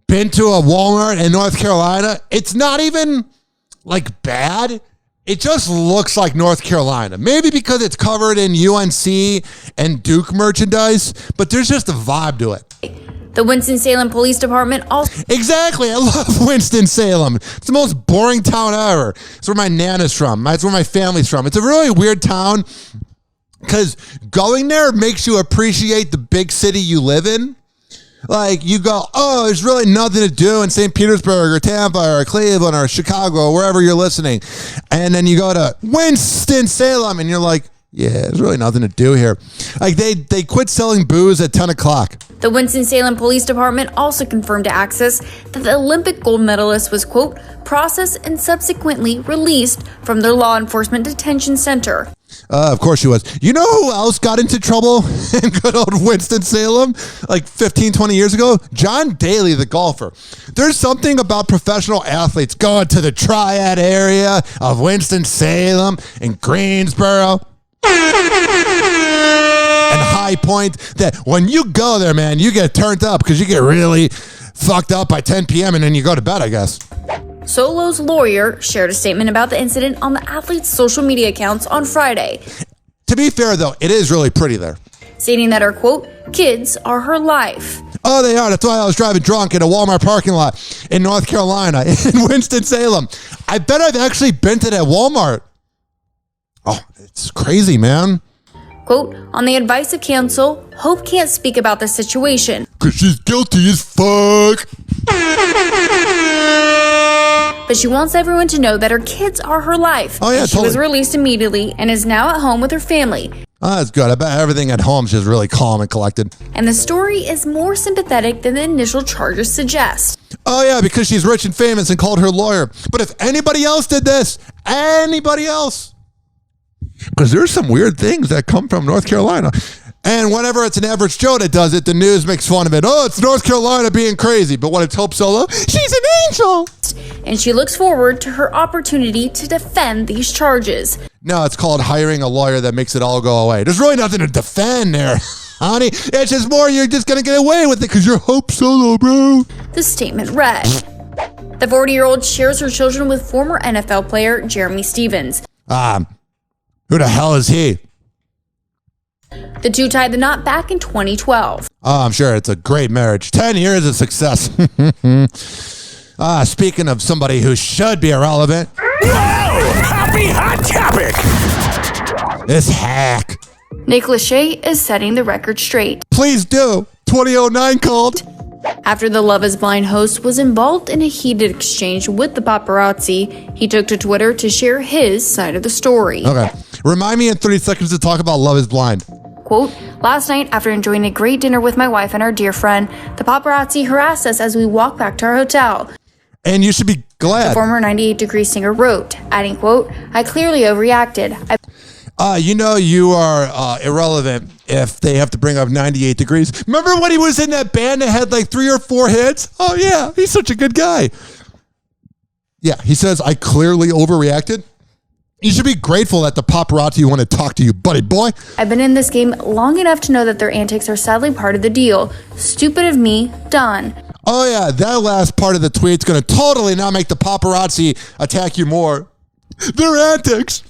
been to a Walmart in North Carolina. It's not even bad. It just looks like North Carolina. Maybe because it's covered in UNC and Duke merchandise, but there's just a vibe to it. The Winston-Salem Police Department also... Exactly. I love Winston-Salem. It's the most boring town ever. It's where my Nana's from. That's where my family's from. It's a really weird town because going there makes you appreciate the big city you live in. You go, oh, there's really nothing to do in St. Petersburg or Tampa or Cleveland or Chicago or wherever you're listening. And then you go to Winston-Salem and you're like, yeah, there's really nothing to do here. They quit selling booze at 10 o'clock. The Winston-Salem Police Department also confirmed to Access that the Olympic gold medalist was, quote, processed and subsequently released from their law enforcement detention center. Of course she was. You know who else got into trouble in good old Winston-Salem 15, 20 years ago? John Daly, the golfer. There's something about professional athletes going to the triad area of Winston-Salem and Greensboro and High Point that when you go there, man, you get turned up because you get really fucked up by 10 p.m. and then you go to bed, I guess. Solo's lawyer shared a statement about the incident on the athlete's social media accounts on Friday. To be fair, though, it is really pretty there. Stating that her, quote, kids are her life. Oh, they are. That's why I was driving drunk in a Walmart parking lot in North Carolina, in Winston-Salem. I bet I've actually been to that Walmart. Oh, it's crazy, man. Quote, on the advice of counsel, Hope can't speak about the situation. Because she's guilty as fuck. But she wants everyone to know that her kids are her life. Oh, yeah, She was released immediately and is now at home with her family. Oh, that's good. I bet everything at home she's really calm and collected. And the story is more sympathetic than the initial charges suggest. Oh, yeah, because she's rich and famous and called her lawyer. But if anybody else did this, anybody else, because there's some weird things that come from North Carolina. And whenever it's an average Joe that does it, the news makes fun of it. Oh, it's North Carolina being crazy. But when it's Hope Solo, she's an angel. And she looks forward to her opportunity to defend these charges. No, it's called hiring a lawyer that makes it all go away. There's really nothing to defend there, honey. It's just more you're just going to get away with it because you're Hope Solo, bro. The statement read, the 40-year-old shares her children with former NFL player Jeremy Stevens. Who the hell is he? The two tied the knot back in 2012. Oh, I'm sure it's a great marriage. 10 years of success. Speaking of somebody who should be irrelevant. Whoa! Happy hot topic! This hack. Nick Lachey is setting the record straight. Please do. 2009 called. After the Love is Blind host was involved in a heated exchange with the paparazzi, he took to Twitter to share his side of the story. Okay. Remind me in 30 seconds to talk about Love is Blind. Quote, last night, after enjoying a great dinner with my wife and our dear friend, the paparazzi harassed us as we walked back to our hotel. And you should be glad. The former 98 Degree singer wrote, adding, quote, I clearly overreacted. You are irrelevant if they have to bring up 98 Degrees. Remember when he was in that band that had like 3 or 4 hits? Oh, yeah. He's such a good guy. Yeah, he says, I clearly overreacted. You should be grateful that the paparazzi want to talk to you, buddy boy. I've been in this game long enough to know that their antics are sadly part of the deal. Stupid of me, done. Oh, yeah, that last part of the tweet's going to totally not make the paparazzi attack you more. Their antics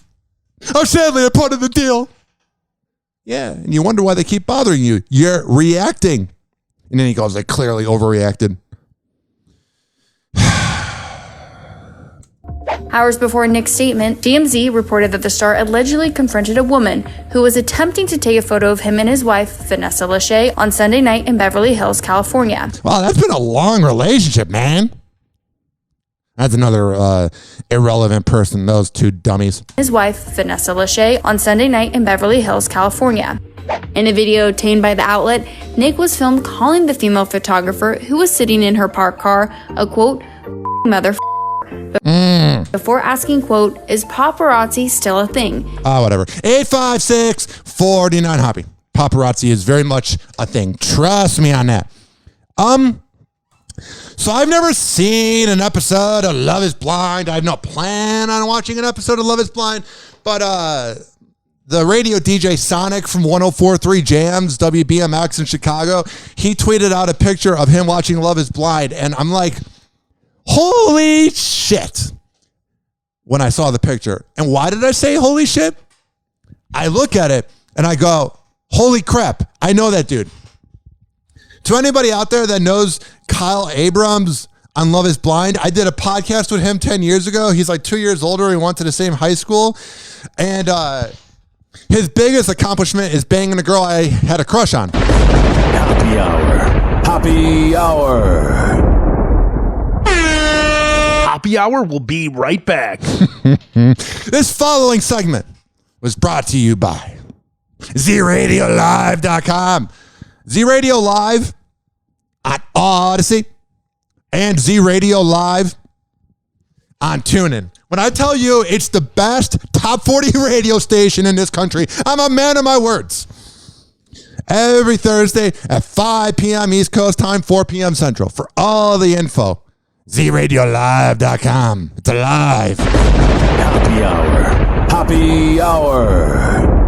are sadly a part of the deal. Yeah, and you wonder why they keep bothering you. You're reacting. And then he goes, they clearly overreacted. Hours before Nick's statement, TMZ reported that the star allegedly confronted a woman who was attempting to take a photo of him and his wife, Vanessa Lachey, on Sunday night in Beverly Hills, California. Wow, that's been a long relationship, man. That's another irrelevant person, those two dummies. His wife, Vanessa Lachey, on Sunday night in Beverly Hills, California. In a video obtained by the outlet, Nick was filmed calling the female photographer who was sitting in her parked car a, quote, mother before asking, quote, is paparazzi still a thing? Whatever. 856-49 Hoppe. Paparazzi is very much a thing. Trust me on that. So I've never seen an episode of Love is Blind. I have no plan on watching an episode of Love is Blind. But the radio DJ Sonic from 104.3 Jams, WBMX in Chicago, he tweeted out a picture of him watching Love is Blind. And I'm like, holy shit, when I saw the picture. And why did I say holy shit? I look at it and I go, holy crap, I know that dude. To anybody out there that knows Kyle Abrams on Love is Blind, I did a podcast with him 10 years ago. He's like 2 years older. We went to the same high school. And his biggest accomplishment is banging a girl I had a crush on. Happy Hour. Happy Hour. Hoppe Hour will be right back. This following segment was brought to you by ZRadioLive.com. Z-Radio Live on Odyssey and Z-Radio Live on TuneIn. When I tell you it's the best top 40 radio station in this country, I'm a man of my words. Every Thursday at 5 p.m. East Coast time, 4 p.m. Central. For all the info, ZRadioLive.com. It's alive. Happy Hour. Happy Hour.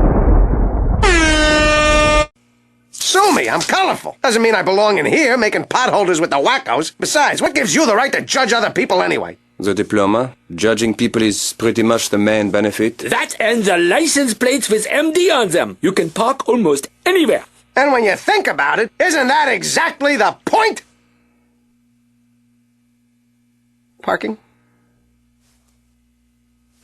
Sue me, I'm colorful. Doesn't mean I belong in here making potholders with the wackos. Besides, what gives you the right to judge other people anyway? The diploma. Judging people is pretty much the main benefit. That and the license plates with MD on them. You can park almost anywhere. And when you think about it, isn't that exactly the point? Parking.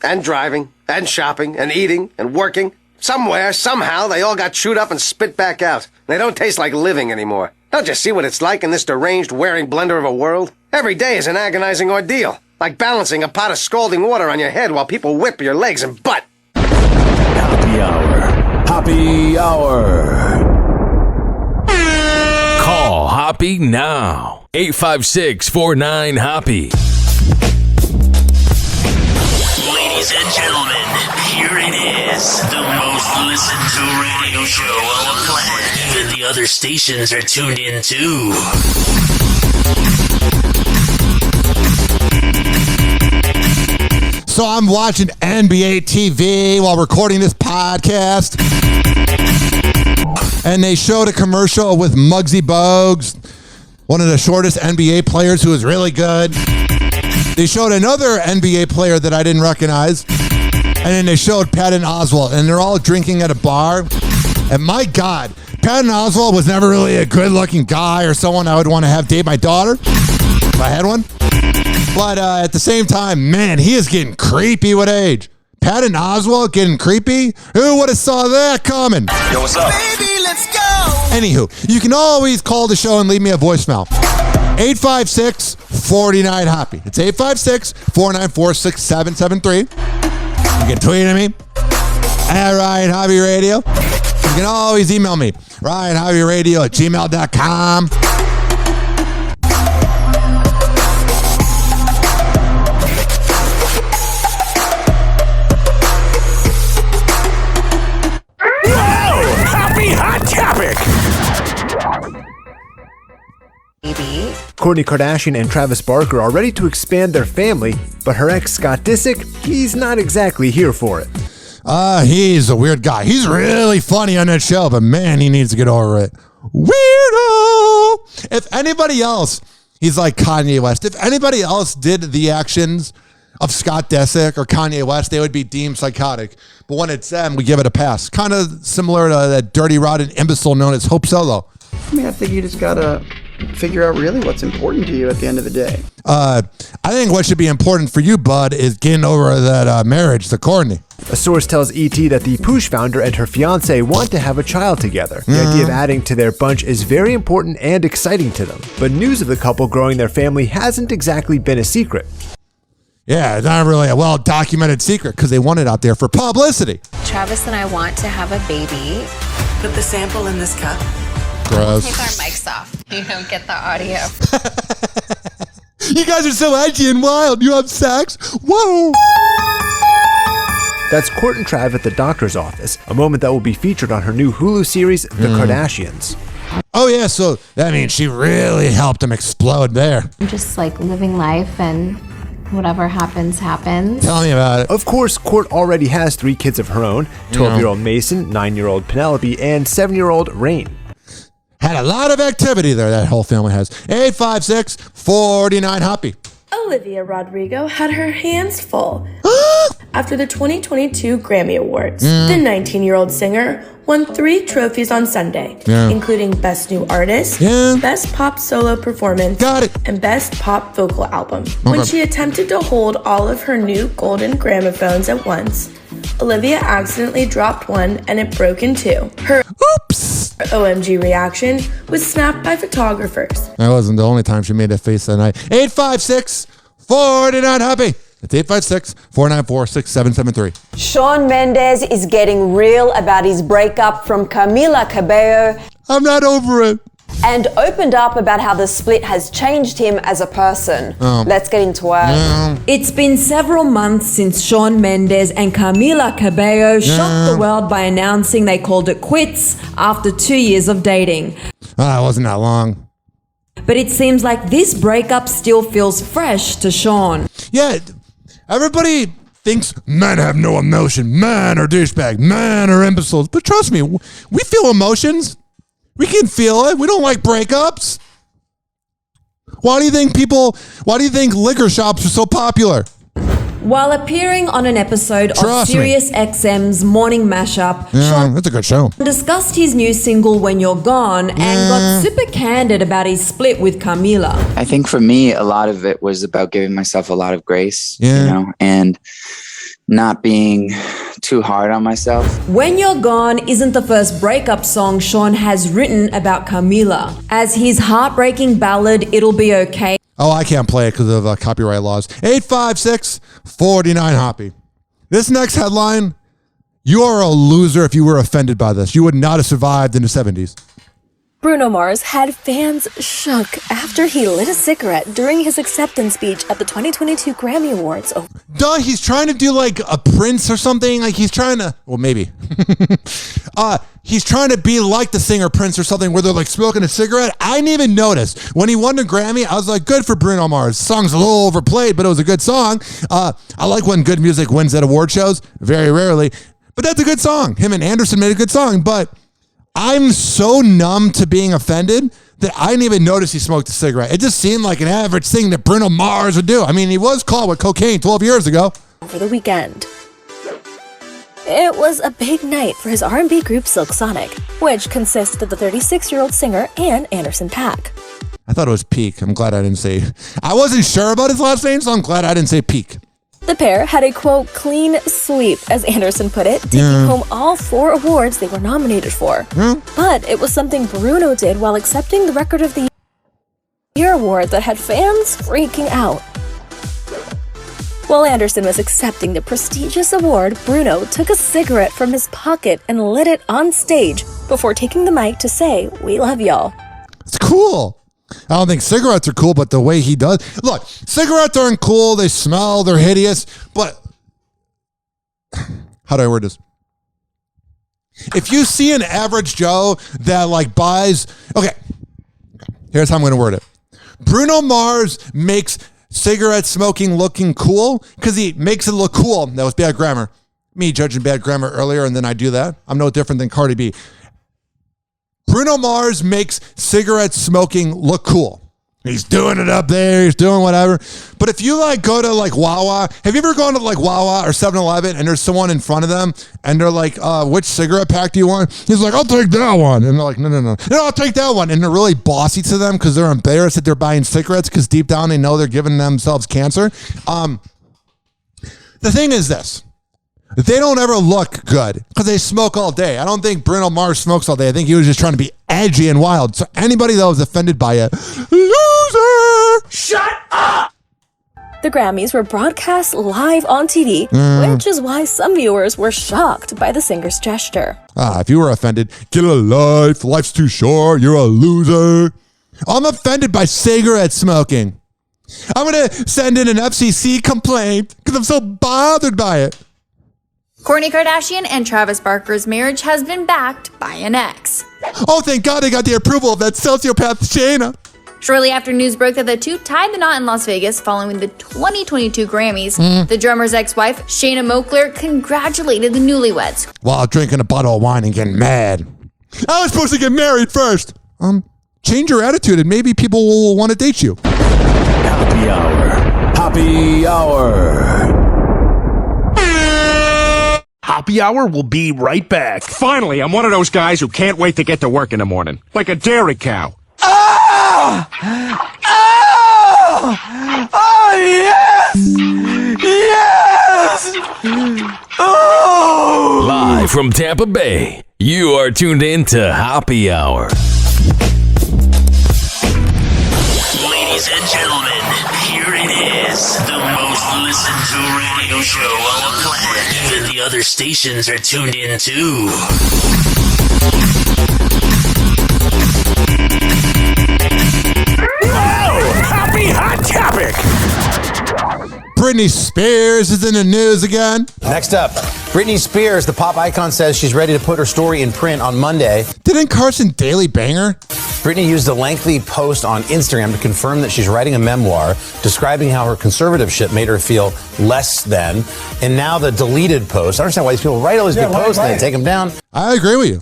And driving, and shopping, and eating, and working. Somewhere, somehow, they all got chewed up and spit back out. They don't taste like living anymore. Don't you see what it's like in this deranged, wearing blender of a world? Every day is an agonizing ordeal, like balancing a pot of scalding water on your head while people whip your legs and butt. Happy Hour. Happy Hour. Call Hoppe now. 856-49-HOPPE. Ladies and gentlemen, here it is. The most listened to radio show on the planet. Even the other stations are tuned in too. So I'm watching NBA TV while recording this podcast. And they showed a commercial with Muggsy Bogues, one of the shortest NBA players who was really good. They showed another NBA player that I didn't recognize. And then they showed Patton Oswalt, and they're all drinking at a bar. And my God, Patton Oswalt was never really a good-looking guy or someone I would want to have date my daughter if I had one. But at the same time, man, he is getting creepy with age. Patton Oswalt getting creepy? Who would have saw that coming? Yo, what's up? Baby, let's go! Anywho, you can always call the show and leave me a voicemail. 856-49-HOPPE. It's 856-494-6773. You can tweet at me at Ryan Hoppe Radio. You can always email me, RyanHoppeRadio@gmail.com. Happy Hot Topic! Kourtney Kardashian and Travis Barker are ready to expand their family, but her ex Scott Disick, he's not exactly here for it. He's a weird guy. He's really funny on that show, but man, he needs to get over it. Weirdo! If anybody else, he's like Kanye West. If anybody else did the actions of Scott Disick or Kanye West, they would be deemed psychotic. But when it's them, we give it a pass. Kind of similar to that dirty, rotten imbecile known as Hope Solo. I mean, I think you just gotta figure out really what's important to you at the end of the day. I think what should be important for you, bud, is getting over that marriage to Kourtney. A source tells ET that the Poosh founder and her fiance want to have a child together. The idea of adding to their bunch is very important and exciting to them. But news of the couple growing their family hasn't exactly been a secret. Yeah, it's not really a well-documented secret because they want it out there for publicity. Travis and I want to have a baby. Put the sample in this cup. Gross. Take our mics off. You don't get the audio. You guys are so edgy and wild. You have sex? Whoa! That's Court and Trav at the doctor's office, a moment that will be featured on her new Hulu series, The Kardashians. Oh, yeah, so that means she really helped him explode there. I'm just like living life and whatever happens, happens. Tell me about it. Of course, Court already has 3 kids of her own, 12-year-old Mason, 9-year-old Penelope, and 7-year-old Rain. Had a lot of activity there, that whole family has. 856-49-HOPPE. Olivia Rodrigo had her hands full. After the 2022 Grammy Awards, the 19-year-old singer won 3 trophies on Sunday, including Best New Artist, Best Pop Solo Performance, and Best Pop Vocal Album. When she attempted to hold all of her new golden gramophones at once, Olivia accidentally dropped one and it broke in 2. Her OMG reaction was snapped by photographers. That wasn't the only time she made that face that night. 856-49-HOPPE. It's 856-494-6773. Shawn Mendes is getting real about his breakup from Camila Cabello. I'm not over it. And opened up about how the split has changed him as a person. Let's get into it. It's been several months since Shawn Mendes and Camila Cabello shocked the world by announcing they called it quits after 2 years of dating. It wasn't that long. But it seems like this breakup still feels fresh to Shawn. Yeah, everybody thinks men have no emotion. Men are douchebags. Men are imbeciles. But trust me, we feel emotions. We can feel it. We don't like breakups. Why do you think liquor shops are so popular? While appearing on an episode of Sirius XM's Morning Mashup, Shawn that's a good show. Discussed his new single When You're Gone and got super candid about his split with Camila. I think for me, a lot of it was about giving myself a lot of grace, you know, and not being too hard on myself. When You're Gone isn't the first breakup song Sean has written about Camila. As his heartbreaking ballad, It'll Be Okay. Oh, I can't play it because of copyright laws. 856-49-HOPPE. This next headline, you are a loser if you were offended by this. You would not have survived in the 70s. Bruno Mars had fans shook after he lit a cigarette during his acceptance speech at the 2022 Grammy Awards. Duh, he's trying to do like a Prince or something. Like he's trying to, well, maybe. He's trying to be like the singer Prince or something where they're like smoking a cigarette. I didn't even notice. When he won the Grammy, I was like, good for Bruno Mars. The song's a little overplayed, but it was a good song. I like when good music wins at award shows. Very rarely. But that's a good song. Him and Anderson made a good song, but I'm so numb to being offended that I didn't even notice he smoked a cigarette. It just seemed like an average thing that Bruno Mars would do. I mean, he was caught with cocaine 12 years ago. Over the weekend. It was a big night for his R&B group Silk Sonic, which consists of the 36-year-old singer and Anderson .Paak. I thought it was Peak. I'm glad I didn't say. I wasn't sure about his last name, so I'm glad I didn't say Peak. The pair had a, quote, clean sweep, as Anderson put it, taking home all 4 awards they were nominated for. But it was something Bruno did while accepting the Record of the Year award that had fans freaking out. While Anderson was accepting the prestigious award, Bruno took a cigarette from his pocket and lit it on stage before taking the mic to say, "We love y'all." It's cool. I don't think cigarettes are cool, but the way he does. Look, cigarettes aren't cool. They smell. They're hideous. But how do I word this? If you see an average Joe that like buys, okay, here's how I'm going to word it. Bruno Mars makes cigarette smoking looking cool because he makes it look cool. That was bad grammar. Me judging bad grammar earlier, and then I do that. I'm no different than Cardi B. Bruno Mars makes cigarette smoking look cool. He's doing it up there. He's doing whatever. But if you like go to like Wawa, have you ever gone to like Wawa or 7-Eleven and there's someone in front of them and they're like, which cigarette pack do you want? He's like, I'll take that one. And they're like, no, I'll take that one. And they're really bossy to them because they're embarrassed that they're buying cigarettes because deep down they know they're giving themselves cancer. The thing is this. They don't ever look good because they smoke all day. I don't think Bruno Mars smokes all day. I think he was just trying to be edgy and wild. So anybody that was offended by it, loser! Shut up! The Grammys were broadcast live on TV, which is why some viewers were shocked by the singer's gesture. If you were offended, get a life. Life's too short. You're a loser. I'm offended by cigarette smoking. I'm going to send in an FCC complaint because I'm so bothered by it. Kourtney Kardashian and Travis Barker's marriage has been backed by an ex. Oh, thank God I got the approval of that sociopath Shayna. Shortly after news broke that the two tied the knot in Las Vegas following the 2022 Grammys, the drummer's ex-wife, Shayna Moakler, congratulated the newlyweds. While drinking a bottle of wine and getting mad. I was supposed to get married first. Change your attitude and maybe people will want to date you. Happy Hour. Happy Hour. Hoppe Hour will be right back. Finally, I'm one of those guys who can't wait to get to work in the morning. Like a dairy cow. Oh! Oh! Oh, yes! Yes! Oh! Live from Tampa Bay, you are tuned in to Hoppe Hour. Ladies and gentlemen, here it is. The most listened to radio show on the planet. Even the other stations are tuned in too. Happy Hot Topic! Britney Spears is in the news again. Next up, Britney Spears, the pop icon, says she's ready to put her story in print on Monday. Didn't Carson Daly bang her? Britney used a lengthy post on Instagram to confirm that she's writing a memoir describing how her conservativeship made her feel less than. And now the deleted post. I understand why these people write all these big posts and they take them down. I agree with you.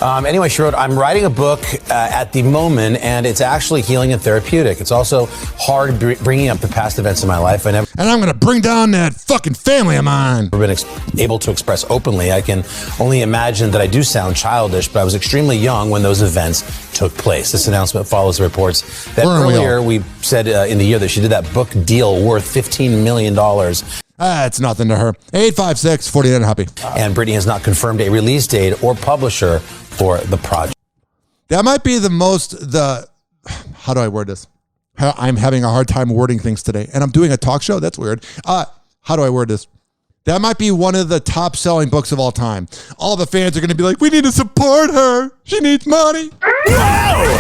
Anyway, she wrote, I'm writing a book at the moment, and it's actually healing and therapeutic. It's also hard bringing up the past events in my life. And I'm going to bring down that fucking family of mine. I've been able to express openly. I can only imagine that I do sound childish, but I was extremely young when those events took place. This announcement follows the reports that earlier we said in the year that she did that book deal worth $15 million. It's nothing to her. 856-49 Hoppe. And Britney has not confirmed a release date or publisher for the project. That might be how do I word this? I'm having a hard time wording things today. And I'm doing a talk show? That's weird. How do I word this? That might be one of the top selling books of all time. All the fans are going to be like, we need to support her. She needs money. Whoa!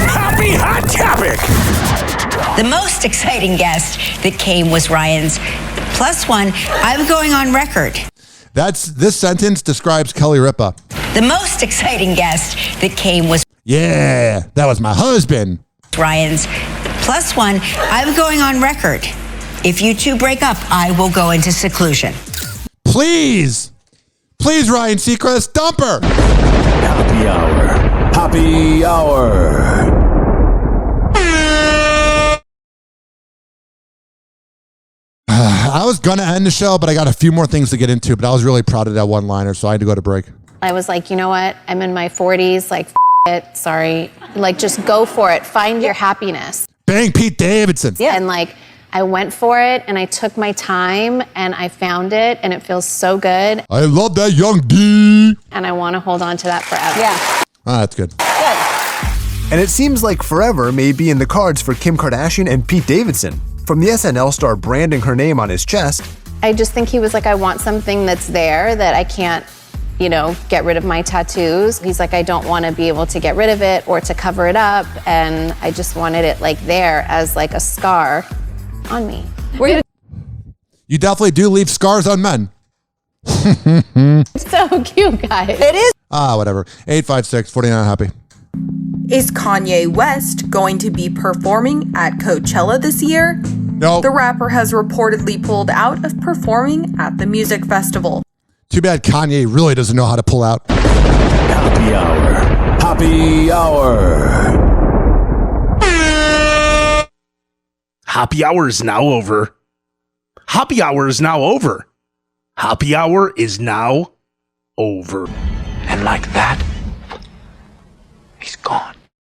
Happy hot topic! The most exciting guest that came was Ryan's +1. I'm going on record. This sentence describes Kelly Ripa. The most exciting guest that came was... Yeah, that was my husband. Ryan's +1. I'm going on record. If you two break up, I will go into seclusion. Please, Ryan Seacrest, dump her. Happy Hour. Happy Hour. I was going to end the show, but I got a few more things to get into, but I was really proud of that one-liner, so I had to go to break. I was like, you know what? I'm in my 40s. Like, it. Sorry. Like, just go for it. Find your happiness. Bang Pete Davidson. Yeah. And like, I went for it and I took my time and I found it and it feels so good. I love that young D. And I want to hold on to that forever. Yeah. That's good. And it seems like forever may be in the cards for Kim Kardashian and Pete Davidson. From the SNL star branding her name on his chest. I just think he was like, I want something that's there that I can't, get rid of my tattoos. He's like, I don't want to be able to get rid of it or to cover it up. And I just wanted it like there as like a scar on me. You definitely do leave scars on men. So cute, guys. It is. Whatever. 856-49 Hoppe. Is Kanye West going to be performing at Coachella this year? No. The rapper has reportedly pulled out of performing at the music festival. Too bad Kanye really doesn't know how to pull out. Happy Hour. Happy Hour. Happy Hour is now over. Happy Hour is now over. Happy Hour is now over. And like that, he's gone.